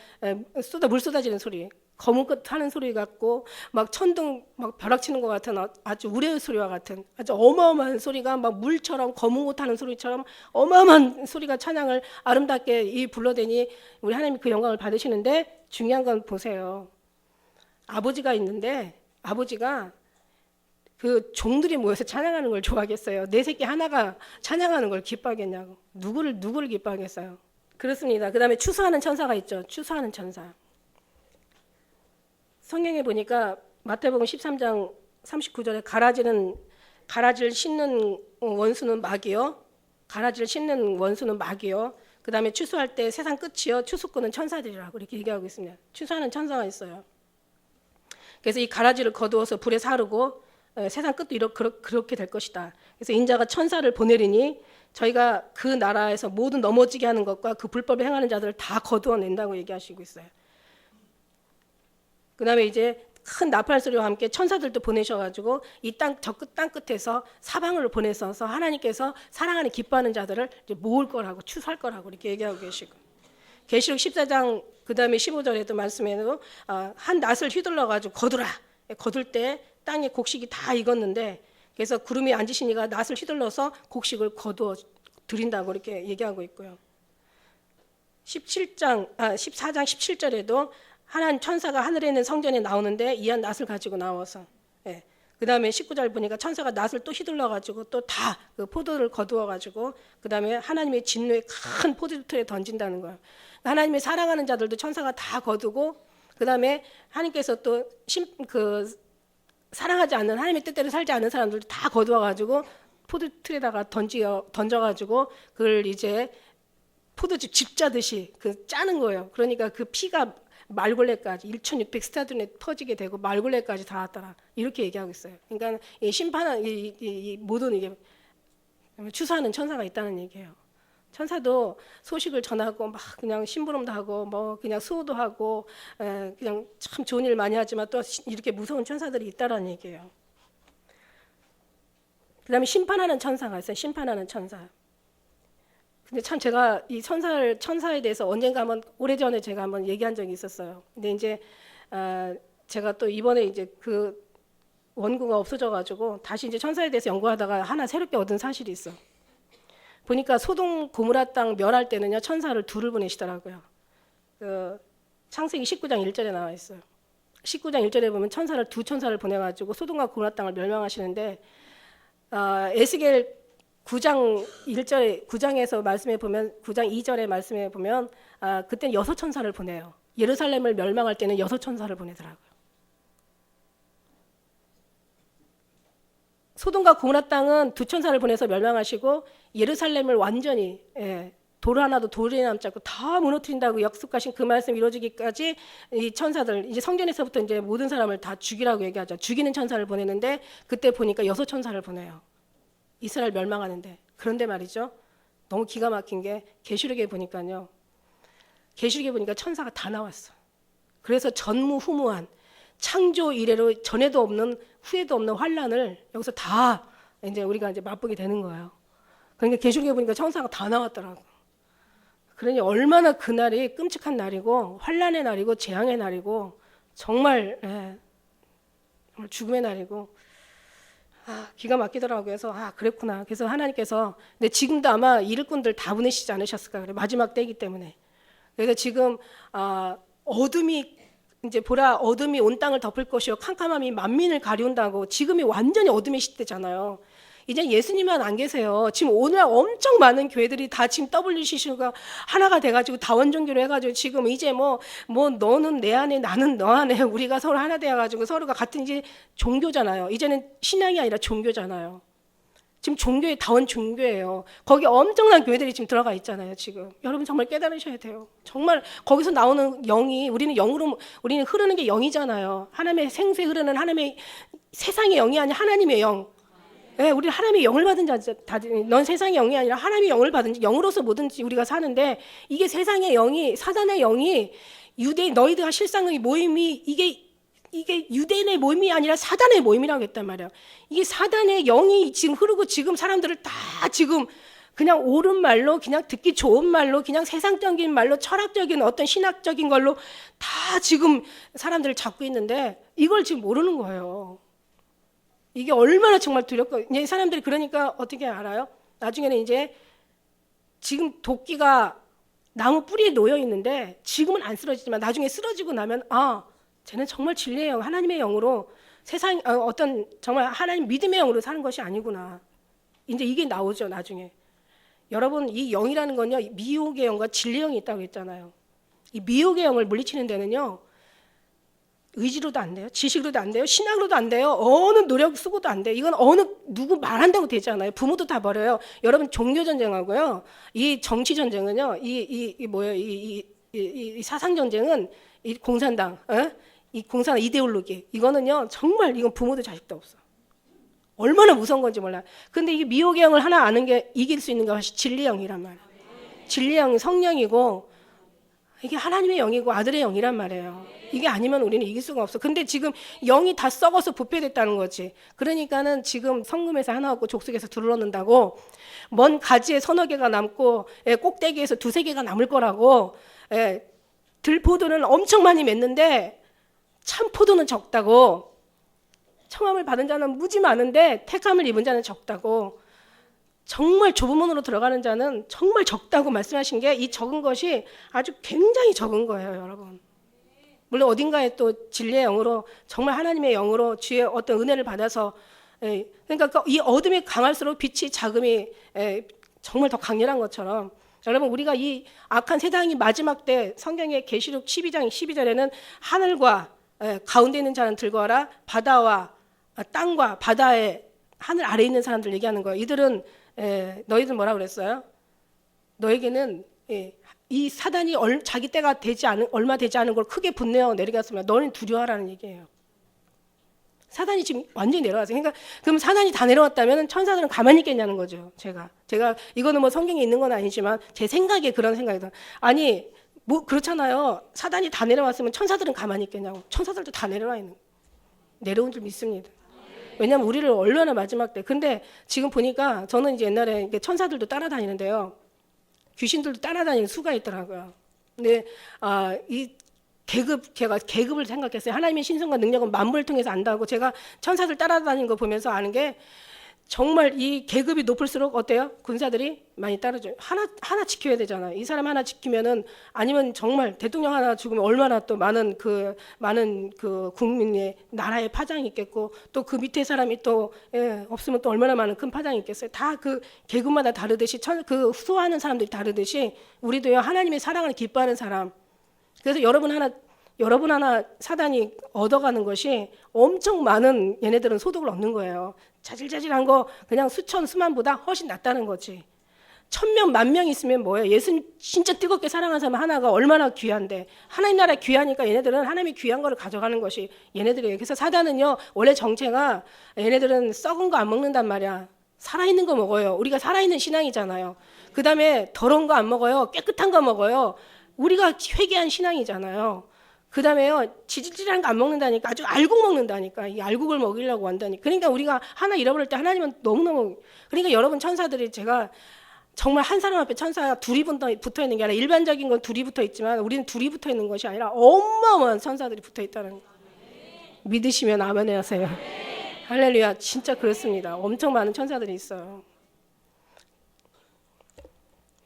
물 쏟아지는 소리. 거뭇 하는 소리 같고 막 천둥 막 벼락치는 것 같은 아주 우레의 소리와 같은 아주 어마어마한 소리가 막 물처럼 거뭇 하는 소리처럼 어마어마한 소리가 찬양을 아름답게 불러대니 우리 하나님이 그 영광을 받으시는데 중요한 건 보세요. 아버지가 있는데 아버지가 그 종들이 모여서 찬양하는 걸 좋아하겠어요? 내 새끼 하나가 찬양하는 걸 기뻐하겠냐고. 누구를 기뻐하겠어요? 그렇습니다. 그 다음에 추수하는 천사가 있죠. 추수하는 천사. 성경에 보니까 마태복음 13장 39절에 가라지를 씻는 원수는 마귀요. 가라지를 씻는 원수는 마귀요. 그 다음에 추수할 때 세상 끝이요. 추수꾼은 천사들이라고 이렇게 얘기하고 있습니다. 추수하는 천사가 있어요. 그래서 이 가라지를 거두어서 불에 사르고 세상 끝도 그렇게 될 것이다. 그래서 인자가 천사를 보내리니 저희가 그 나라에서 모든 넘어지게 하는 것과 그 불법을 행하는 자들을 다 거두어낸다고 얘기하시고 있어요. 그 다음에 이제 큰 나팔 소리와 함께 천사들도 보내셔가지고 이 저 끝 땅 끝에서 사방을 보내셔서 하나님께서 사랑하는 기뻐하는 자들을 이제 모을 거라고 추수할 거라고 이렇게 얘기하고 계시고 계시록 14장 그 다음에 15절에도 말씀에도 한 낫을 휘둘러가지고 거둘 때 땅에 곡식이 다 익었는데 그래서 구름이 앉으시니까 낫을 휘둘러서 곡식을 거두어 드린다고 이렇게 얘기하고 있고요. 14장 17절에도 하나님 천사가 하늘에 있는 성전에 나오는데 이한 낫을 가지고 나와서 그 다음에 19절 보니까 천사가 낫을 또 휘둘러 가지고 또 다 그 포도를 거두어 가지고 그 다음에 하나님의 진노의 큰 포도틀에 던진다는 거예요. 하나님의 사랑하는 자들도 천사가 다 거두고 그 다음에 하나님께서 또 사랑하지 않는 하나님의 뜻대로 살지 않는 사람들도 다 거두어 가지고 포도틀에다가 던져 가지고 그걸 이제 포도즙 집자듯이 짜는 거예요. 그러니까 그 피가 말굴레까지 1600 스타디온에 터지게 되고 말굴레까지 닿았더라 이렇게 얘기하고 있어요. 그러니까 이 심판은 이 모든 이게 추수하는 천사가 있다는 얘기예요. 천사도 소식을 전하고 막 그냥 심부름도 하고 뭐 그냥 수호도 하고 그냥 참 좋은 일 많이 하지만 또 이렇게 무서운 천사들이 있다라는 얘기예요. 그다음에 심판하는 천사가 있어요. 심판하는 천사. 근데 참 제가 이 천사에 대해서 언젠가 한번 오래전에 제가 한번 얘기한 적이 있었어요. 근데 이제 제가 또 이번에 이제 그 원고가 없어져가지고 다시 이제 천사에 대해서 연구하다가 하나 새롭게 얻은 사실이 있어. 보니까 소돔 고모라 땅 멸할 때는요 천사를 둘을 보내시더라고요. 창세기 19장 1절에 나와 있어요. 19장 1절에 보면 두 천사를 보내가지고 소돔과 고모라 땅을 멸망하시는데 에스겔 9장 1절에 9장에서 말씀해 보면 9장 2절에 말씀해 보면 그때는 6천사를 보내요. 예루살렘을 멸망할 때는 6천사를 보내더라고요. 소돔과 고모라 땅은 2천사를 보내서 멸망하시고 예루살렘을 완전히 돌 하나도 돌이 남지 않고 다 무너뜨린다고 약속하신 그 말씀 이루어지기까지 이 천사들 이제 성전에서부터 이제 모든 사람을 다 죽이라고 얘기하죠. 죽이는 천사를 보내는데 그때 보니까 6천사를 보내요. 이스라엘 멸망하는데. 그런데 말이죠. 너무 기가 막힌 게 계시록에 보니까요. 계시록에 보니까 천사가 다 나왔어. 그래서 전무후무한 창조 이래로 전에도 없는 후에도 없는 환란을 여기서 다 이제 우리가 이제 맛보게 되는 거예요. 그러니까 계시록에 보니까 천사가 다 나왔더라고. 그러니 얼마나 그날이 끔찍한 날이고 환란의 날이고 재앙의 날이고 정말 정말 죽음의 날이고 기가 막히더라고요. 그래서 그랬구나. 그래서 하나님께서 근데 지금도 아마 일꾼들 다 보내시지 않으셨을까 그래. 마지막 때이기 때문에. 그래서 지금 어둠이 이제 보라 어둠이 온 땅을 덮을 것이요 캄캄함이 만민을 가리운다고 지금이 완전히 어둠의 시대잖아요. 이제 예수님만 안 계세요. 지금 오늘 엄청 많은 교회들이 다 지금 WCC가 하나가 돼가지고 다원종교로 해가지고 지금 이제 뭐 너는 내 안에 나는 너 안에 우리가 서로 하나 돼가지고 서로가 같은 이제 종교잖아요. 이제는 신앙이 아니라 종교잖아요. 지금 종교의 다원 종교예요. 거기 엄청난 교회들이 지금 들어가 있잖아요. 지금 여러분 정말 깨달으셔야 돼요. 정말 거기서 나오는 영이 우리는 영으로 우리는 흐르는 게 영이잖아요. 하나님의 생수에 흐르는 하나님의 세상의 영이 아니라 하나님의 영. 우리는 하나님의 영을 받은 자다. 넌 세상의 영이 아니라 하나님의 영을 받은 자. 영으로서 뭐든지 우리가 사는데 이게 세상의 영이 사단의 영이 유대인 너희들과 실상의 모임이 이게 유대인의 모임이 아니라 사단의 모임이라고 했단 말이야. 이게 사단의 영이 지금 흐르고 지금 사람들을 다 지금 그냥 옳은 말로 그냥 듣기 좋은 말로 그냥 세상적인 말로 철학적인 어떤 신학적인 걸로 다 지금 사람들을 잡고 있는데 이걸 지금 모르는 거예요. 이게 얼마나 정말 두렵고 이제 사람들이 그러니까 어떻게 알아요? 나중에는 이제 지금 도끼가 나무 뿌리에 놓여 있는데 지금은 안 쓰러지지만 나중에 쓰러지고 나면 쟤는 정말 진리의 영, 하나님의 영으로 세상 어떤 정말 하나님 믿음의 영으로 사는 것이 아니구나. 이제 이게 나오죠 나중에. 여러분 이 영이라는 건요 미혹의 영과 진리의 영이 있다고 했잖아요. 이 미혹의 영을 물리치는 데는요 의지로도 안 돼요, 지식으로도 안 돼요, 신학으로도 안 돼요, 어느 노력 쓰고도 안 돼요. 이건 어느 누구 말한다고 되지 않아요. 부모도 다 버려요. 여러분 종교 전쟁하고요 이 정치 전쟁은요 이 사상 전쟁은 이 공산당 이 공산당 이데올로기 이거는요 정말 이건 부모도 자식도 없어. 얼마나 무서운 건지 몰라요. 근데 이게 미혹의 영을 하나 아는 게 이길 수 있는 것이 진리의 영이란 말이에요. 진리의 영이 성령이고 이게 하나님의 영이고 아들의 영이란 말이에요. 이게 아니면 우리는 이길 수가 없어. 근데 지금 영이 다 썩어서 부패됐다는 거지. 그러니까는 지금 성금에서 하나 없고 족속에서 둘러놓는다고 먼 가지에 서너 개가 남고 꼭대기에서 두세 개가 남을 거라고 들포도는 엄청 많이 맺는데 참포도는 적다고 청함을 받은 자는 무지 많은데 택함을 입은 자는 적다고 정말 좁은 문으로 들어가는 자는 정말 적다고 말씀하신 게 이 적은 것이 아주 굉장히 적은 거예요 여러분. 물론 어딘가에 또 진리의 영으로 정말 하나님의 영으로 주의 어떤 은혜를 받아서 그러니까 이 어둠이 강할수록 빛이 자금이 정말 더 강렬한 것처럼 여러분 우리가 이 악한 세상이 마지막 때 성경의 계시록 12장 12절에는 하늘과 가운데 있는 자는 들거하라 바다와 땅과 바다의 하늘 아래에 있는 사람들 얘기하는 거예요. 이들은 너희들 뭐라 그랬어요? 너에게는 이 사단이 자기 때가 얼마 되지 않은 걸 크게 분내어 내려갔으면 너는 두려워하라는 얘기예요. 사단이 지금 완전히 내려왔어요. 그러니까 그럼 사단이 다 내려왔다면 천사들은 가만히 있겠냐는 거죠. 제가 이거는 뭐 성경에 있는 건 아니지만 제 생각에 그런 생각이 들어요. 아니 뭐 그렇잖아요. 사단이 다 내려왔으면 천사들은 가만히 있겠냐고. 천사들도 다 내려온 줄 믿습니다. 왜냐하면 우리를 얼마나 마지막 때. 근데 지금 보니까 저는 이제 옛날에 천사들도 따라다니는데요. 귀신들도 따라다니는 수가 있더라고요. 근데 이 제가 계급을 생각했어요. 하나님의 신성과 능력은 만물을 통해서 안다고 제가 천사들 따라다니는 거 보면서 아는 게 정말 이 계급이 높을수록 어때요? 군사들이 많이 따라줘요. 하나 지켜야 되잖아요. 이 사람 하나 지키면은, 아니면 정말 대통령 하나 죽으면 얼마나 또 많은 그 국민의 나라의 파장이 있겠고, 또 그 밑에 사람이 또 없으면 또 얼마나 많은 큰 파장이 있겠어요. 다 그 계급마다 다르듯이 그 수호하는 사람들이 다르듯이 우리도요, 하나님의 사랑을 기뻐하는 사람. 그래서 여러분 하나 사단이 얻어가는 것이 엄청 많은, 얘네들은 소득을 얻는 거예요. 자질자질한 거 그냥 수만보다 훨씬 낫다는 거지. 1000명, 10,000명 있으면 뭐예요? 예수님 진짜 뜨겁게 사랑하는 사람 하나가 얼마나 귀한데. 하나님 나라 귀하니까 얘네들은 하나님이 귀한 거를 가져가는 것이 얘네들이에요. 그래서 사단은요, 원래 정체가 얘네들은 썩은 거 안 먹는단 말이야. 살아있는 거 먹어요. 우리가 살아있는 신앙이잖아요. 그 다음에 더러운 거 안 먹어요. 깨끗한 거 먹어요. 우리가 회개한 신앙이잖아요. 그 다음에요, 지질질한 거 안 먹는다니까. 아주 알곡 먹는다니까. 이 알곡을 먹이려고 한다니까. 그러니까 우리가 하나 잃어버릴 때 하나님은 너무너무, 그러니까 여러분 천사들이, 제가 정말 한 사람 앞에 천사가 둘이 붙어 있는 게 아니라, 일반적인 건 둘이 붙어 있지만 우리는 둘이 붙어 있는 것이 아니라 어마어마한 천사들이 붙어 있다는 거. 믿으시면 아멘 하세요. 할렐루야. 진짜 그렇습니다. 엄청 많은 천사들이 있어요.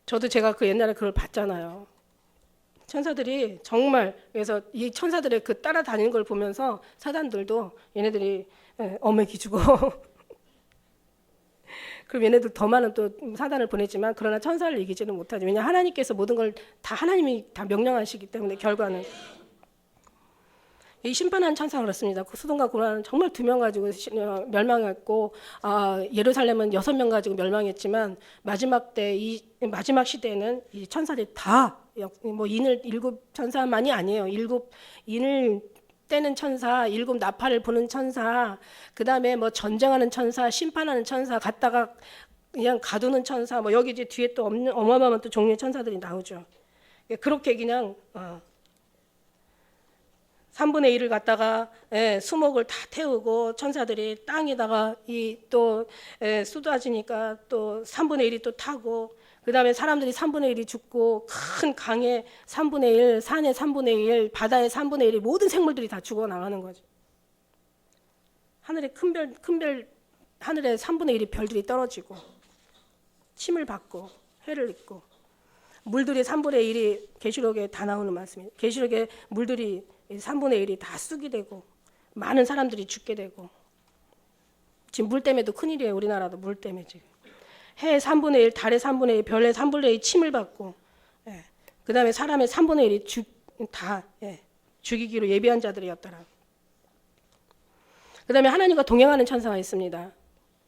저도 제가 그 옛날에 그걸 봤잖아요. 천사들이 정말, 그래서 이 천사들의 그 따라다니는 걸 보면서 사단들도 얘네들이 엄해 기주고 그럼 얘네들 더 많은 또 사단을 보냈지만, 그러나 천사를 이기지는 못하지. 왜냐, 하나님께서 모든 걸 다 하나님이 다 명령하시기 때문에 결과는. 이 심판하는 천사가 그렇습니다. 그 소돔과 고모라는 정말 2명 가지고 멸망했고, 예루살렘은 6명 가지고 멸망했지만, 마지막 시대에는 이 천사들이 다, 뭐 인을 7 천사만이 아니에요. 7 인을 떼는 천사, 7 나팔을 부는 천사, 그 다음에 뭐 전쟁하는 천사, 심판하는 천사, 갔다가 그냥 가두는 천사, 뭐 여기 이제 뒤에 또 어마어마한 또 종류의 천사들이 나오죠. 그렇게 그냥 3분의 1을 갖다가 수목을 다 태우고, 천사들이 땅에다가 또 쏟아지니까 또 3분의 1이 또 타고, 그 다음에 사람들이 3분의 1이 죽고, 큰 강에 3분의 1, 산에 3분의 1, 바다에 3분의 1이 모든 생물들이 다 죽어나가는 거죠. 하늘에 하늘에 3분의 1이 별들이 떨어지고, 침을 받고, 해를 입고, 물들이 3분의 1이 계시록에 다 나오는 말씀이에요. 계시록에 물들이 3분의 1이 다 쑥이 되고, 많은 사람들이 죽게 되고, 지금 물 때문에도 큰일이에요. 우리나라도 물 때문에 지금. 해의 3분의 1, 달의 3분의 1, 별의 3분의 1 침을 받고, 그 다음에 사람의 3분의 1이 다 죽이기로 예비한 자들이었더라. 그 다음에 하나님과 동행하는 천사가 있습니다.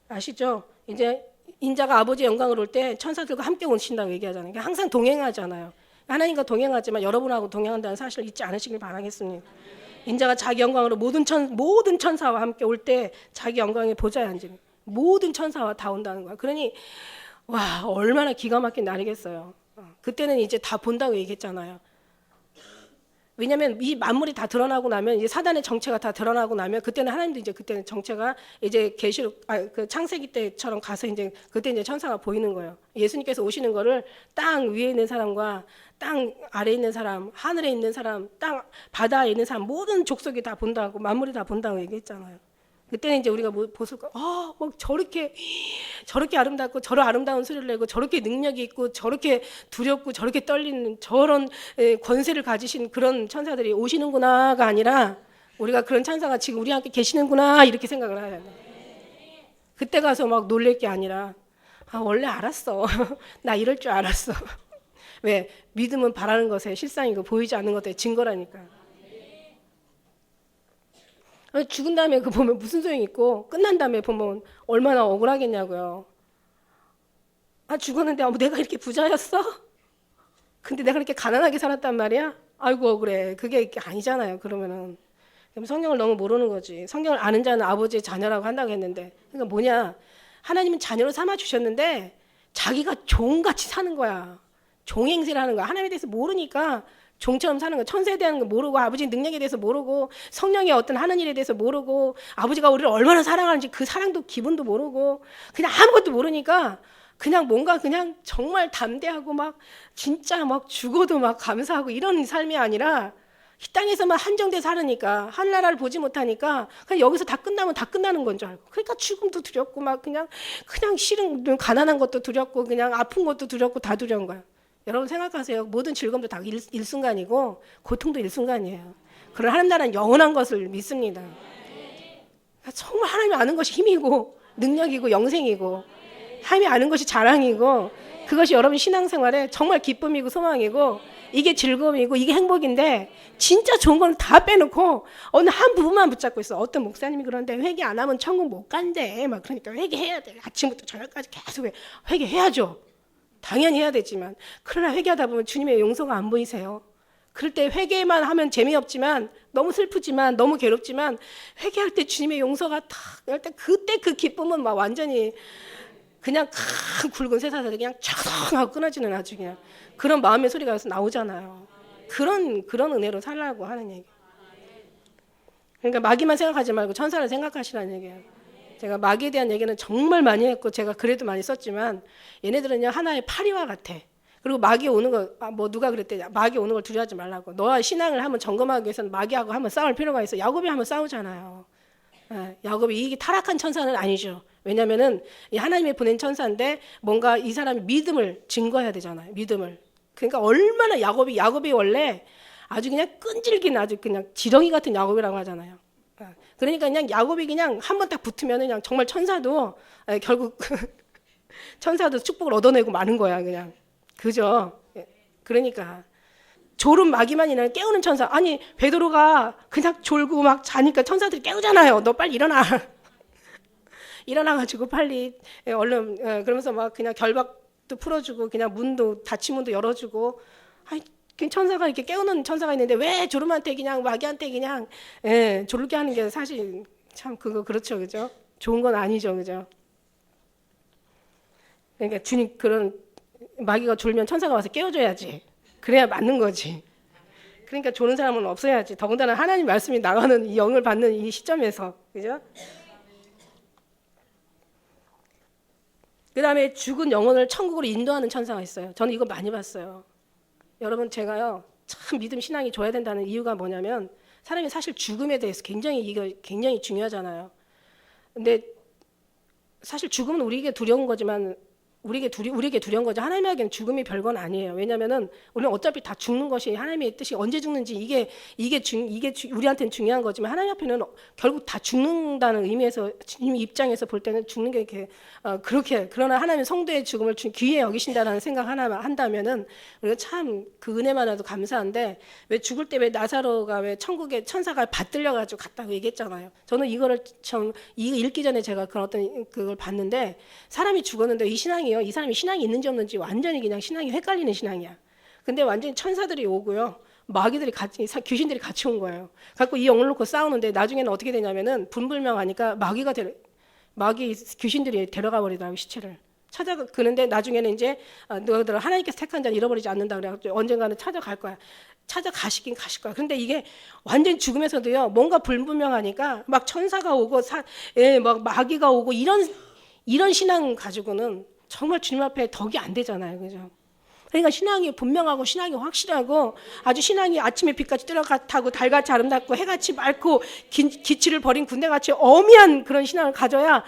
아시죠? 이제 인자가 아버지의 영광을 올 때 천사들과 함께 오신다고 얘기하잖아요. 그러니까 항상 동행하잖아요. 하나님과 동행하지만 여러분하고 동행한다는 사실을 잊지 않으시길 바라겠습니다. 인자가 자기 영광으로 모든 천사와 함께 올 때 자기 영광의 보좌에 앉으니 모든 천사와 다 온다는 거야. 그러니 와, 얼마나 기가 막힌 날이겠어요. 그때는 이제 다 본다고 얘기했잖아요. 왜냐하면 이 만물이 다 드러나고 나면, 이제 사단의 정체가 다 드러나고 나면, 그때는 하나님도 이제 그때는 정체가 이제 그 창세기 때처럼 가서 이제 그때 이제 천사가 보이는 거예요. 예수님께서 오시는 거를 땅 위에 있는 사람과 땅 아래에 있는 사람, 하늘에 있는 사람, 땅 바다에 있는 사람, 모든 족속이 다 본다고, 만물이 다 본다고 얘기했잖아요. 그때는 이제 우리가 보실 거, 뭐 저렇게 아름답고, 저런 아름다운 소리를 내고, 저렇게 능력이 있고, 저렇게 두렵고, 저렇게 떨리는 저런 권세를 가지신 그런 천사들이 오시는구나가 아니라, 우리가 그런 천사가 지금 우리 함께 계시는구나 이렇게 생각을 해야 돼요. 그때 가서 막 놀랄 게 아니라, 원래 알았어. 나 이럴 줄 알았어. 왜? 믿음은 바라는 것에 실상이고 보이지 않는 것에 증거라니까. 죽은 다음에 그 보면 무슨 소용이 있고, 끝난 다음에 보면 얼마나 억울하겠냐고요. 죽었는데 내가 이렇게 부자였어? 근데 내가 이렇게 가난하게 살았단 말이야? 아이고 억울해. 그게 아니잖아요. 그러면은 성경을 너무 모르는 거지. 성경을 아는 자는 아버지의 자녀라고 한다고 했는데, 그러니까 뭐냐, 하나님은 자녀로 삼아 주셨는데 자기가 종같이 사는 거야. 종행세를 하는 거야. 하나님에 대해서 모르니까 종처럼 사는 거야. 천세에 대한 거 모르고, 아버지 능력에 대해서 모르고, 성령의 어떤 하는 일에 대해서 모르고, 아버지가 우리를 얼마나 사랑하는지 그 사랑도 기분도 모르고, 그냥 아무것도 모르니까 그냥 뭔가 그냥 정말 담대하고 막 진짜 막 죽어도 막 감사하고 이런 삶이 아니라, 이 땅에서만 한정돼 살으니까 하늘나라를 보지 못하니까 그냥 여기서 다 끝나면 다 끝나는 건 줄 알고, 그러니까 죽음도 두렵고 막 그냥 싫은 가난한 것도 두렵고 그냥 아픈 것도 두렵고 다 두려운 거야. 여러분 생각하세요. 모든 즐거움도 다 일순간이고 고통도 일순간이에요. 그런 하나님나라는 영원한 것을 믿습니다. 정말 하나님이 아는 것이 힘이고 능력이고 영생이고, 하나님이 아는 것이 자랑이고, 그것이 여러분 신앙생활에 정말 기쁨이고 소망이고, 이게 즐거움이고 이게 행복인데, 진짜 좋은 건 다 빼놓고 어느 한 부분만 붙잡고 있어. 어떤 목사님이 그런데 회개 안 하면 천국 못 간대 막, 그러니까 회개해야 돼. 아침부터 저녁까지 계속 회개해야죠. 당연히 해야 되지만, 그러나 회개하다 보면 주님의 용서가 안 보이세요? 그럴 때 회개만 하면 재미없지만, 너무 슬프지만, 너무 괴롭지만, 회개할 때 주님의 용서가 탁 할 때, 그때 그 기쁨은 막 완전히 그냥 큰 굵은 쇠사슬이 그냥 쫙 하고 끊어지는, 아주 그냥 그런 마음의 소리가 여기서 나오잖아요. 그런 은혜로 살라고 하는 얘기. 그러니까 마귀만 생각하지 말고 천사를 생각하시라는 얘기예요. 제가 마귀에 대한 얘기는 정말 많이 했고, 제가 글에도 많이 썼지만, 얘네들은요 하나의 파리와 같아. 그리고 마귀 오는 거, 뭐 누가 그랬대, 마귀 오는 걸 두려워하지 말라고. 너와 신앙을 한번 점검하기 위해서는 마귀하고 한번 싸울 필요가 있어. 야곱이 한번 싸우잖아요. 야곱이 이게 타락한 천사는 아니죠. 왜냐면은 이 하나님이 보낸 천사인데 뭔가 이 사람이 믿음을 증거해야 되잖아요. 믿음을. 그러니까 얼마나 야곱이 원래 아주 그냥 끈질긴, 아주 그냥 지렁이 같은 야곱이라고 하잖아요. 그러니까 그냥 야곱이 그냥 한번 딱 붙으면 그냥 정말 천사도 결국 천사도 축복을 얻어내고 마는 거야 그냥. 그죠? 그러니까 졸음 마귀만 있는 깨우는 천사. 아니 베드로가 그냥 졸고 막 자니까 천사들이 깨우잖아요. 너 빨리 일어나. 일어나가지고 빨리 얼른, 그러면서 막 그냥 결박도 풀어주고 그냥 문도 닫힌 문도 열어주고. 아니 천사가 이렇게 깨우는 천사가 있는데 왜 졸음한테 그냥 마귀한테 그냥 졸게 하는 게 사실 참 그거 그렇죠, 그죠? 좋은 건 아니죠, 그죠? 그러니까 주님, 그런 마귀가 졸면 천사가 와서 깨워줘야지. 그래야 맞는 거지. 그러니까 조는 사람은 없어야지. 더군다나 하나님 말씀이 나가는 이 영을 받는 이 시점에서, 그죠? 그 다음에 죽은 영혼을 천국으로 인도하는 천사가 있어요. 저는 이거 많이 봤어요. 여러분 제가요 참 믿음 신앙이 좋아야 된다는 이유가 뭐냐면, 사람이 사실 죽음에 대해서 굉장히 중요하잖아요. 근데 사실 죽음은 우리에게 두려운 거지만, 우리에게 두려운 거죠. 하나님에게는 죽음이 별건 아니에요. 왜냐면은 우리는 어차피 다 죽는 것이 하나님의 뜻이, 언제 죽는지 이게 우리한테는 중요한 거지만, 하나님 앞에는 결국 다 죽는다는 의미에서, 주님 입장에서 볼 때는 죽는 게 이렇게 그렇게, 그러나 하나님 성도의 죽음을 귀히 여기신다라는 생각 하나만 한다면은 우리가 참 그 은혜만으로도 감사한데, 왜 죽을 때 왜 나사로가 왜 천국에 천사가 받들려 가지고 갔다고 얘기했잖아요. 저는 이거 읽기 전에 제가 그런 어떤 그걸 봤는데, 사람이 죽었는데 이 신앙이요, 이 사람이 신앙이 있는지 없는지 완전히 그냥 신앙이 헷갈리는 신앙이야. 근데 완전히 천사들이 오고요, 마귀들이 귀신들이 같이 온 거예요. 갖고 이 영을 놓고 싸우는데, 나중에는 어떻게 되냐면은 분불명하니까 귀신들이 데려가 버리더라고, 시체를. 그런데 나중에는 이제 너희들 하나님께서 택한 자는 잃어버리지 않는다 그래가지고 언젠가는 찾아갈 거야. 찾아가시긴 가실 거야. 그런데 이게 완전 죽음에서도요, 뭔가 불분명하니까 막 천사가 오고 막 마귀가 오고 이런 신앙 가지고는 정말 주님 앞에 덕이 안 되잖아요, 그죠? 그러니까 신앙이 분명하고 신앙이 확실하고, 아주 신앙이 아침에 빛같이 뚜렷하고 달같이 아름답고 해같이 맑고 기치를 버린 군대같이 어미한 그런 신앙을 가져야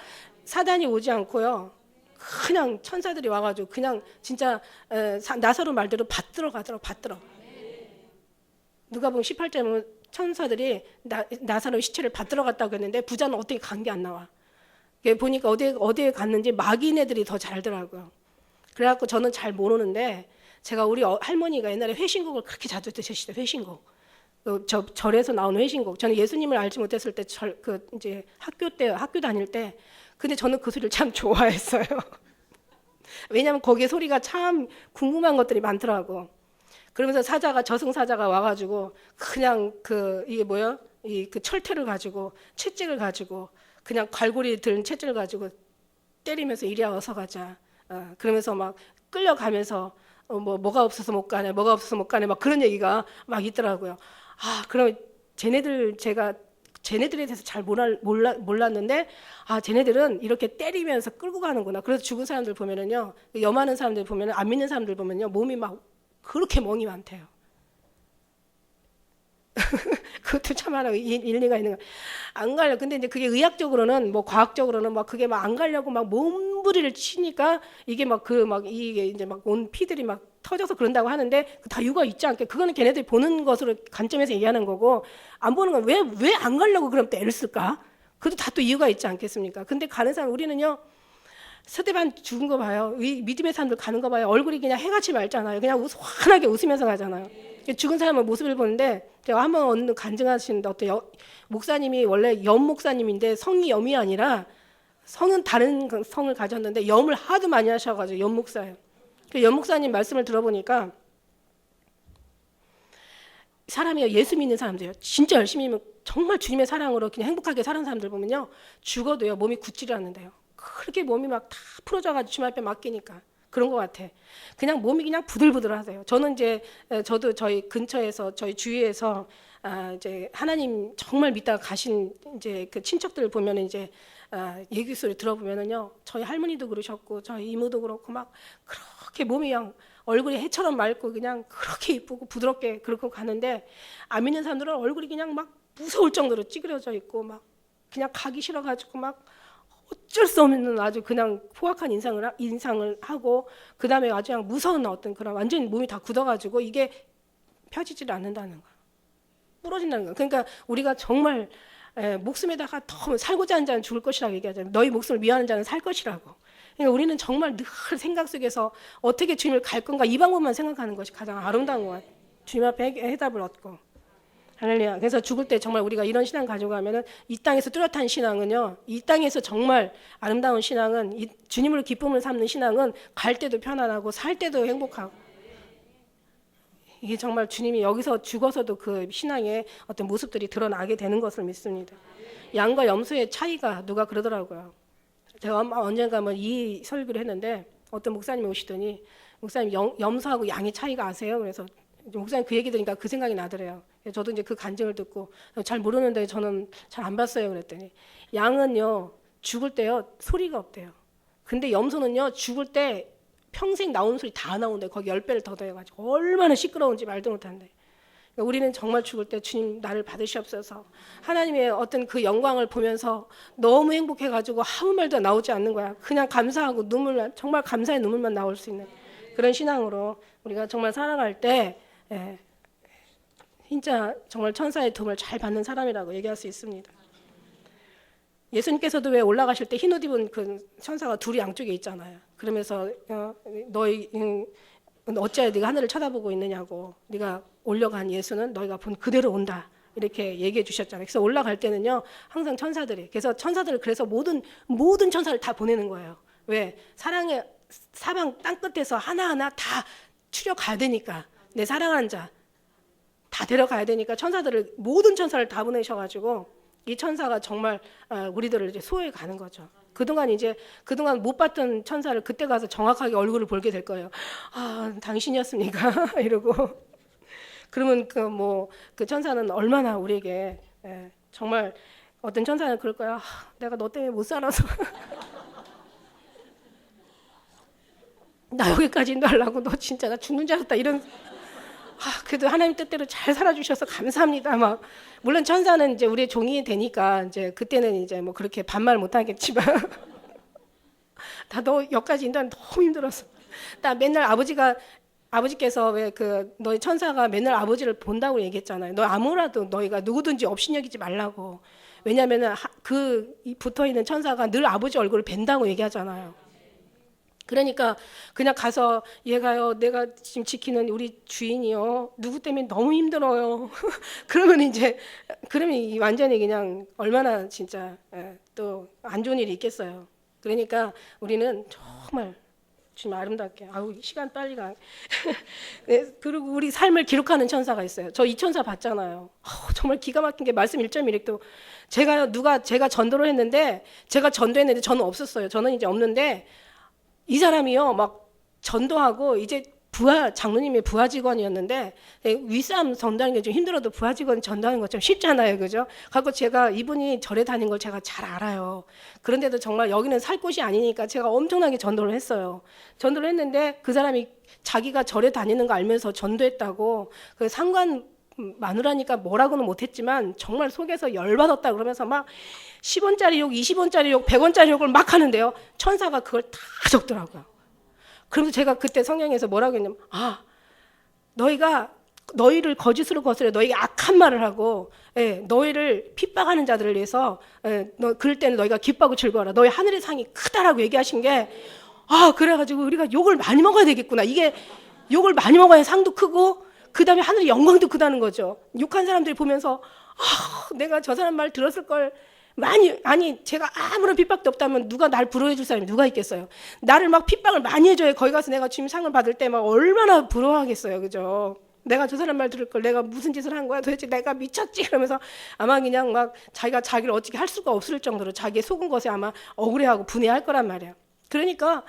사단이 오지 않고요, 그냥 천사들이 와가지고 그냥 진짜 나사로 말대로 받들어 가더라고. 누가 보면 18절에 보면 천사들이 나사로의 시체를 받들어 갔다고 했는데, 부자는 어떻게 간 게 안 나와. 보니까 어디에 갔는지 마귀네들이 더 잘 알더라고요. 그래갖고 저는 잘 모르는데, 제가 우리 할머니가 옛날에 회신곡을 그렇게 자주 드셨어요. 회신곡. 절에서 나오는 회신곡. 저는 예수님을 알지 못했을 때 이제 학교 다닐 때, 근데 저는 그 소리를 참 좋아했어요. 왜냐하면 거기에 소리가 참 궁금한 것들이 많더라고. 그러면서 저승사자가 와가지고 그냥 이게 뭐야? 그 철퇴를 가지고, 채찍을 가지고, 그냥 갈고리 든 채찍을 가지고 때리면서 이리 어서 가자. 그러면서 막 끌려가면서 뭐가 없어서 못 가네, 막 그런 얘기가 막 있더라고요. 그럼 쟤네들에 대해서 잘 몰랐는데, 쟤네들은 이렇게 때리면서 끌고 가는구나. 그래서 죽은 사람들 보면은요, 염하는 사람들 보면은, 안 믿는 사람들 보면요, 몸이 막 그렇게 멍이 많대요. 그것도 참 하나 일리가 있는 거. 안 가려. 근데 이제 그게 의학적으로는 뭐 과학적으로는 막 그게 막 안 가려고 막 몸부리를 치니까 이게 막 이게 이제 막 온 피들이 막 터져서 그런다고 하는데 다 이유가 있지 않게 그거는 걔네들이 보는 것으로 관점에서 얘기하는 거고 안 보는 건 왜 안 가려고 그럼 또 애를 쓸까? 그것도 다 또 이유가 있지 않겠습니까? 근데 가는 사람 우리는요. 스테반 죽은 거 봐요. 이 믿음의 사람들 가는 거 봐요. 얼굴이 그냥 해같이 맑잖아요. 그냥 환하게 웃으면서 가잖아요. 죽은 사람의 모습을 보는데 제가 한번 어느 간증하시는데 어떤 목사님이 원래 염 목사님인데 성이 염이 아니라 성은 다른 성을 가졌는데 염을 하도 많이 하셔가지고 염 목사예요. 그 염 목사님 말씀을 들어보니까 사람이 예수 믿는 사람들이요. 진짜 열심히 정말 주님의 사랑으로 그냥 행복하게 사는 사람들 보면요. 죽어도요. 몸이 굳지를 않는데요. 그렇게 몸이 막 다 풀어져가지고 주님 앞에 맡기니까 그런 것 같아. 그냥 몸이 그냥 부들부들하세요. 저는 이제 저도 저희 근처에서 저희 주위에서 이제 하나님 정말 믿다가 가신 이제 그 친척들 보면 이제 얘기 소리 들어보면은요. 저희 할머니도 그러셨고 저희 이모도 그렇고 막 그렇게 몸이 그냥 얼굴이 해처럼 맑고 그냥 그렇게 이쁘고 부드럽게 그렇게 가는데 안 믿는 사람들은 얼굴이 그냥 막 무서울 정도로 찌그러져 있고 막 그냥 가기 싫어가지고 막 어쩔 수 없는 아주 그냥 포악한 인상을 하고 그 다음에 아주 그냥 무서운 어떤 그런 완전히 몸이 다 굳어가지고 이게 펴지질 않는다는 거야. 부러진다는 거야. 그러니까 우리가 정말 목숨에다가 더 살고자 하는 자는 죽을 것이라고 얘기하잖아요. 너희 목숨을 미워하는 자는 살 것이라고. 그러니까 우리는 정말 늘 생각 속에서 어떻게 주님을 갈 건가 이 방법만 생각하는 것이 가장 아름다운 것 같아요. 주님 앞에 해답을 얻고. 할렐루야. 그래서 죽을 때 정말 우리가 이런 신앙 가져가면은 이 땅에서 뚜렷한 신앙은요. 이 땅에서 정말 아름다운 신앙은 주님으로 기쁨을 삼는 신앙은 갈 때도 편안하고 살 때도 행복하고 이게 정말 주님이 여기서 죽어서도 그 신앙의 어떤 모습들이 드러나게 되는 것을 믿습니다. 양과 염소의 차이가 누가 그러더라고요. 제가 언젠가 이 설교를 했는데 어떤 목사님이 오시더니 목사님 염소하고 양의 차이가 아세요? 그래서 목사님 그 얘기 들으니까 그 생각이 나더래요. 저도 이제 그 간증을 듣고 잘 모르는데 저는 잘 안 봤어요. 그랬더니 양은요 죽을 때요 소리가 없대요. 근데 염소는요 죽을 때 평생 나오는 소리 다 나오는데 거기 10배를 더 더해가지고 얼마나 시끄러운지 말도 못한대. 그러니까 우리는 정말 죽을 때 주님 나를 받으시옵소서. 하나님의 어떤 그 영광을 보면서 너무 행복해가지고 아무 말도 나오지 않는 거야. 그냥 감사하고 눈물만 정말 감사의 눈물만 나올 수 있는 그런 신앙으로 우리가 정말 살아갈 때 진짜 정말 천사의 도움을 잘 받는 사람이라고 얘기할 수 있습니다. 예수님께서도 왜 올라가실 때 흰 옷 입은 그 천사가 둘이 양쪽에 있잖아요. 그러면서 너희 어찌하여 네가 하늘을 쳐다보고 있느냐고 네가 올려간 예수는 너희가 본 그대로 온다. 이렇게 얘기해 주셨잖아요. 그래서 올라갈 때는요 항상 천사들이 그래서 천사들을 그래서 모든 천사를 다 보내는 거예요. 왜? 사랑의 사방 땅끝에서 하나하나 다 추려가야 되니까 내 사랑하는 자 다 데려가야 되니까 천사들을 모든 천사를 다 보내셔가지고 이 천사가 정말 우리들을 이제 소외해 가는 거죠. 그동안 못 봤던 천사를 그때 가서 정확하게 얼굴을 보게 될 거예요. 아 당신이었습니까? 이러고 그러면 그 천사는 얼마나 우리에게 정말 어떤 천사는 그럴 거야. 아, 내가 너 때문에 못 살아서 나 여기까지 인도하려고 너 진짜 나 죽는 줄 알았다 이런. 그래도 하나님 뜻대로 잘 살아주셔서 감사합니다. 막 물론 천사는 이제 우리의 종이 되니까 이제 그때는 이제 뭐 그렇게 반말 못하겠지만 다 너 여기까지 인도하는 너무 힘들었어. 나 맨날 아버지께서 왜 너희 천사가 맨날 아버지를 본다고 얘기했잖아요. 너 아무라도 너희가 누구든지 업신여기지 말라고. 왜냐하면은 붙어 있는 천사가 늘 아버지 얼굴을 뵌다고 얘기하잖아요. 그러니까 그냥 가서 얘가요 내가 지금 지키는 우리 주인이요 누구 때문에 너무 힘들어요. 그러면 완전히 그냥 얼마나 진짜 또 안 좋은 일이 있겠어요. 그러니까 우리는 정말 주님 아름답게 시간 빨리 가. 그리고 우리 삶을 기록하는 천사가 있어요. 저 이 천사 봤잖아요. 정말 기가 막힌 게 말씀 1.1획도 제가 전도를 했는데 제가 전도했는데 저는 없었어요. 저는 이제 없는데 이 사람이요, 막 전도하고 이제 장로님의 부하 직원이었는데 윗사람 전도하는 게 좀 힘들어도 부하 직원 전도하는 거 좀 쉽잖아요, 그죠? 갖고 제가 이분이 절에 다닌 걸 제가 잘 알아요. 그런데도 정말 여기는 살 곳이 아니니까 제가 엄청나게 전도를 했어요. 전도를 했는데 그 사람이 자기가 절에 다니는 거 알면서 전도했다고 그 상관 마누라니까 뭐라고는 못했지만 정말 속에서 열받았다 그러면서 막 10원짜리 욕, 20원짜리 욕, 100원짜리 욕을 막 하는데요. 천사가 그걸 다 적더라고요. 그러면서 제가 그때 성경에서 뭐라고 했냐면 너희를 거짓으로 거스려 너희에게 악한 말을 하고 너희를 핍박하는 자들을 위해서 그럴 때는 너희가 기뻐하고 즐거워라. 너희 하늘의 상이 크다라고 얘기하신 게 그래가지고 우리가 욕을 많이 먹어야 되겠구나. 이게 욕을 많이 먹어야 상도 크고 그 다음에 하늘의 영광도 크다는 거죠. 욕한 사람들이 보면서 내가 저 사람 말 들었을 걸 아니 제가 아무런 핍박도 없다면 누가 날 부러워해 줄 사람이 누가 있겠어요. 나를 막 핍박을 많이 해줘야 거기 가서 내가 주님 상을 받을 때 막 얼마나 부러워하겠어요. 그죠? 내가 저 사람 말 들을 걸 내가 무슨 짓을 한 거야 도대체 내가 미쳤지 그러면서 아마 그냥 막 자기가 자기를 어떻게 할 수가 없을 정도로 자기의 속은 것에 아마 억울해하고 분해할 거란 말이야. 그러니까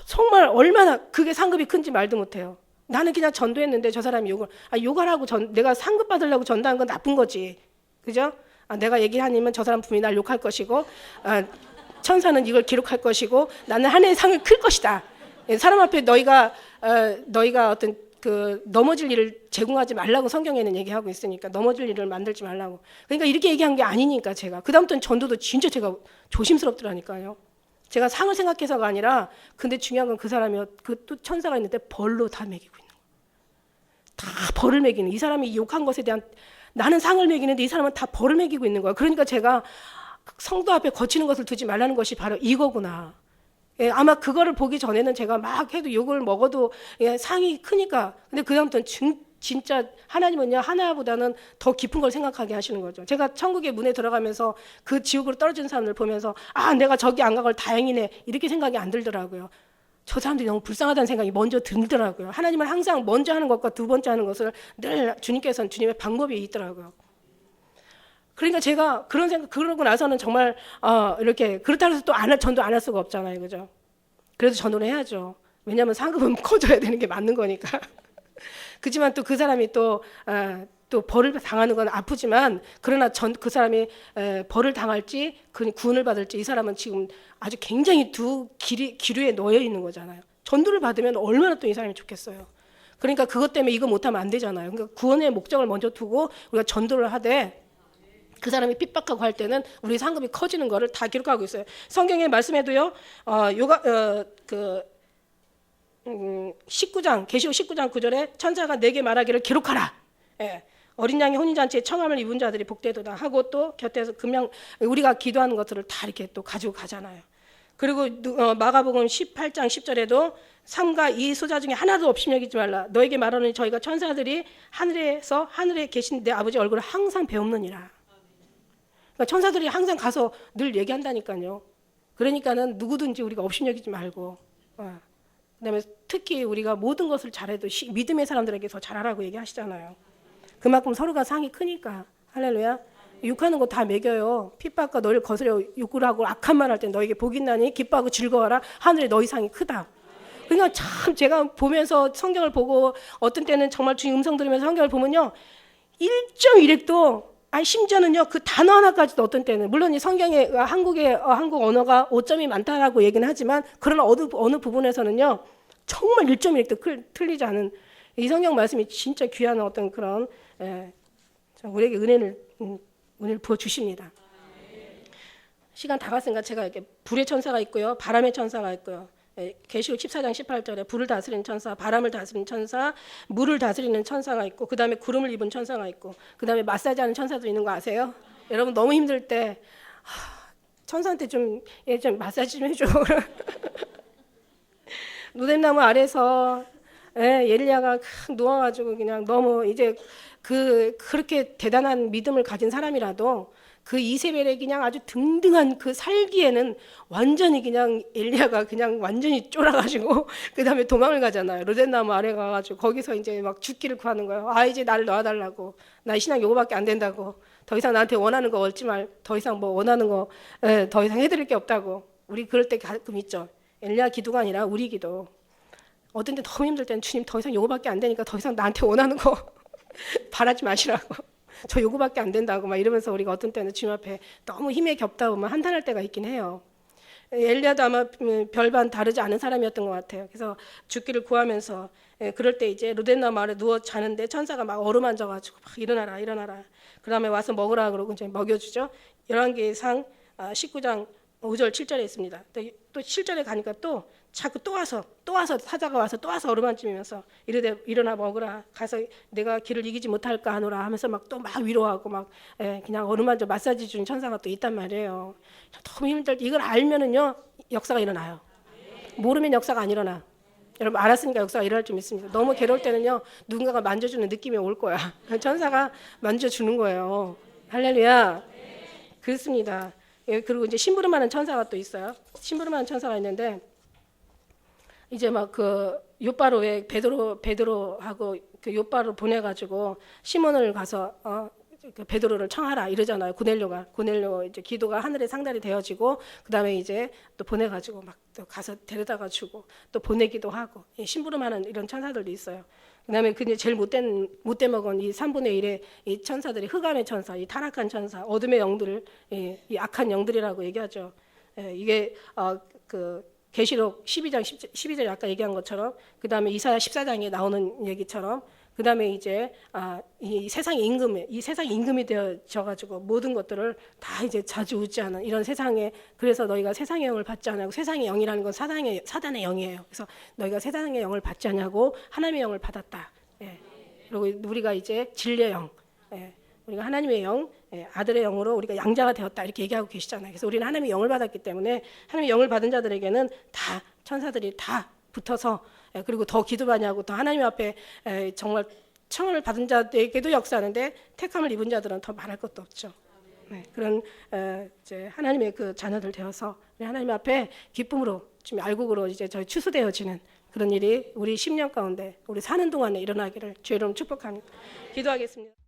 정말 얼마나 그게 상급이 큰지 말도 못해요. 나는 그냥 전도했는데 저 사람이 욕하라고 내가 상급 받으려고 전도한 건 나쁜 거지. 그죠? 내가 얘기하면 저 사람 분명히 날 욕할 것이고 천사는 이걸 기록할 것이고 나는 하늘의 상을 클 것이다. 사람 앞에 너희가 어떤 넘어질 일을 제공하지 말라고 성경에는 얘기하고 있으니까 넘어질 일을 만들지 말라고. 그러니까 이렇게 얘기한 게 아니니까 제가 그다음부터는 전도도 진짜 제가 조심스럽더라니까요. 제가 상을 생각해서가 아니라 근데 중요한 건 그 사람이 또 천사가 있는데 벌로 다 매기고 있는 거예요. 다 벌을 매기는 이 사람이 욕한 것에 대한 나는 상을 매기는데 이 사람은 다 벌을 매기고 있는 거예요. 그러니까 제가 성도 앞에 거치는 것을 두지 말라는 것이 바로 이거구나. 아마 그거를 보기 전에는 제가 막 해도 욕을 먹어도 상이 크니까. 근데 그다음부터는 진짜 하나님은요 하나보다는 더 깊은 걸 생각하게 하시는 거죠. 제가 천국의 문에 들어가면서 그 지옥으로 떨어진 사람을 보면서 내가 저기 안 가걸 다행이네 이렇게 생각이 안 들더라고요. 저 사람들이 너무 불쌍하다는 생각이 먼저 들더라고요. 하나님은 항상 먼저 하는 것과 두 번째 하는 것을 늘 주님께서는 주님의 방법이 있더라고요. 그러니까 제가 그런 생각 그러고 나서는 정말 이렇게 그렇다고 해서 또 전도 안 할 수가 없잖아요, 그죠? 그래도 전도를 해야죠. 왜냐하면 상급은 커져야 되는 게 맞는 거니까. 그렇지만 또 그 사람이 또 벌을 당하는 건 아프지만 그러나 그 사람이 벌을 당할지 구원을 받을지 이 사람은 지금 아주 굉장히 두 기류에 놓여 있는 거잖아요. 전도를 받으면 얼마나 또 이 사람이 좋겠어요. 그러니까 그것 때문에 이거 못하면 안 되잖아요. 그러니까 구원의 목적을 먼저 두고 우리가 전도를 하되 그 사람이 핍박하고 할 때는 우리 상급이 커지는 거를 다 기록하고 있어요. 성경의 말씀에도요. 19장 계시록 19장 9절에 천사가 내게 말하기를 기록하라. 어린 양의 혼인잔치에 청함을 입은 자들이 복되도다 하고 또 곁에서 우리가 기도하는 것들을 다 이렇게 또 가지고 가잖아요. 그리고 마가복음 18장 10절에도 삼가 이 소자 중에 하나도 업신여기지 말라. 너에게 말하노니 저희가 천사들이 하늘에 계신 내 아버지 얼굴을 항상 배웁느니라. 그러니까 천사들이 항상 가서 늘 얘기한다니까요. 그러니까는 누구든지 우리가 업신여기지 말고 그다음에 특히 우리가 모든 것을 잘해도 믿음의 사람들에게 더 잘하라고 얘기하시잖아요. 그만큼 서로가 상이 크니까. 할렐루야. 욕하는 거 다 매겨요. 핍박과 너희를 거스려 욕을 하고 악한 말 할 때 너에게 복이 나니 기뻐하고 즐거워라. 하늘에 너희 상이 크다. 그러니까 참 제가 보면서 성경을 보고 어떤 때는 정말 주님 음성 들으면서 성경을 보면요. 1.1핵도 심지어는요 그 단어 하나까지도 어떤 때는 물론 이 성경에 한국 언어가 5점이 많다라고 얘기는 하지만 그러나 어느 부분에서는요 정말 1.1도 틀리지 않은 이 성경 말씀이 진짜 귀한 어떤 그런 우리에게 은혜를 부어 주십니다. 시간 다 갔으니까 제가 이렇게 불의 천사가 있고요, 바람의 천사가 있고요. 계시록 14장 18절에 불을 다스리는 천사, 바람을 다스리는 천사, 물을 다스리는 천사가 있고 그 다음에 구름을 입은 천사가 있고 그 다음에 마사지하는 천사도 있는 거 아세요? 여러분 너무 힘들 때 천사한테 좀 마사지 좀 해줘. 누뎀나무 아래서 엘리야가 누워가지고 그냥 너무 이제 그렇게 대단한 믿음을 가진 사람이라도 그 이세벨의 그냥 아주 등등한 그 살기에는 완전히 그냥 엘리야가 그냥 완전히 쫄아가지고 그 다음에 도망을 가잖아요. 로덴나무 아래 가가지고 거기서 이제 막 죽기를 구하는 거예요. 이제 나를 놔달라고. 나 신앙 요거밖에 안 된다고. 더 이상 나한테 원하는 거 얻지 말. 더 이상 뭐 원하는 거 더 이상 해드릴 게 없다고. 우리 그럴 때 가끔 있죠. 엘리야 기도가 아니라 우리 기도. 어떤 때 너무 힘들 때는 주님 더 이상 요거밖에 안 되니까 더 이상 나한테 원하는 거 바라지 마시라고. 저 요거밖에 안 된다고 막 이러면서 우리가 어떤 때는 주님 앞에 너무 힘에 겹다 보면 한탄할 때가 있긴 해요. 엘리야도 아마 별반 다르지 않은 사람이었던 것 같아요. 그래서 죽기를 구하면서 그럴 때 이제 루덴나 마을에 누워 자는데 천사가 막 어루만져가지고 막 일어나라 일어나라. 그 다음에 와서 먹으라 그러고 이제 먹여주죠. 열왕기상 19장 5절 7절에 있습니다. 또 7절에 가니까 또 자꾸 또 와서 사자가 와서 또 와서 어루만지면서 이르되 일어나 먹으라. 가서 내가 길을 이기지 못할까 하노라 하면서 막 또 막 위로하고 막 그냥 어루만져 마사지 주는 천사가 또 있단 말이에요. 너무 힘들 때 이걸 알면은요 역사가 일어나요. 모르면 역사가 안 일어나. 여러분 알았으니까 역사가 일어날 줄 믿습니다. 너무 괴로울 때는요 누군가가 만져주는 느낌이 올 거야. 천사가 만져주는 거예요. 할렐루야. 그렇습니다. 그리고 이제 심부름하는 천사가 또 있어요. 심부름하는 천사가 있는데 이제 막 그 요바로에 베드로하고 그 요바로 보내가지고 시몬을 가서 그 베드로를 청하라 이러잖아요. 고넬료 이제 기도가 하늘에 상달이 되어지고 그 다음에 이제 또 보내가지고 막 또 가서 데려다가 주고 또 보내기도 하고 심부름하는 이런 천사들도 있어요. 그다음에 그 제일 못된 먹은 이 3분의 1의 이 천사들이 흑암의 천사, 이 타락한 천사, 어둠의 영들, 이 악한 영들이라고 얘기하죠. 이게 그 계시록 12절 아까 얘기한 것처럼 그다음에 이사야 14장에 나오는 얘기처럼 그다음에 이제 이 세상의 임금이 되어져 가지고 모든 것들을 다 이제 좌지우지하는 이런 세상에 그래서 너희가 세상의 영을 받지 않냐고 세상의 영이라는 건 사단의 영이에요. 그래서 너희가 세상의 영을 받지 않냐고 하나님의 영을 받았다. 그리고 우리가 이제 진리의 영, 우리가 하나님의 영, 아들의 영으로 우리가 양자가 되었다 이렇게 얘기하고 계시잖아요. 그래서 우리는 하나님의 영을 받았기 때문에 하나님의 영을 받은 자들에게는 다 천사들이 다 붙어서 그리고 더 기도 많이 하고 더 하나님 앞에 정말 청을 받은 자들에게도 역사하는데 택함을 입은 자들은 더 말할 것도 없죠. 그런 이제 하나님의 그 자녀들 되어서 우리 하나님 앞에 기쁨으로 지금 알곡으로 이제 저희 추수되어지는 그런 일이 우리 10년 가운데 우리 사는 동안에 일어나기를 주의 이름 축복합니다. 기도하겠습니다.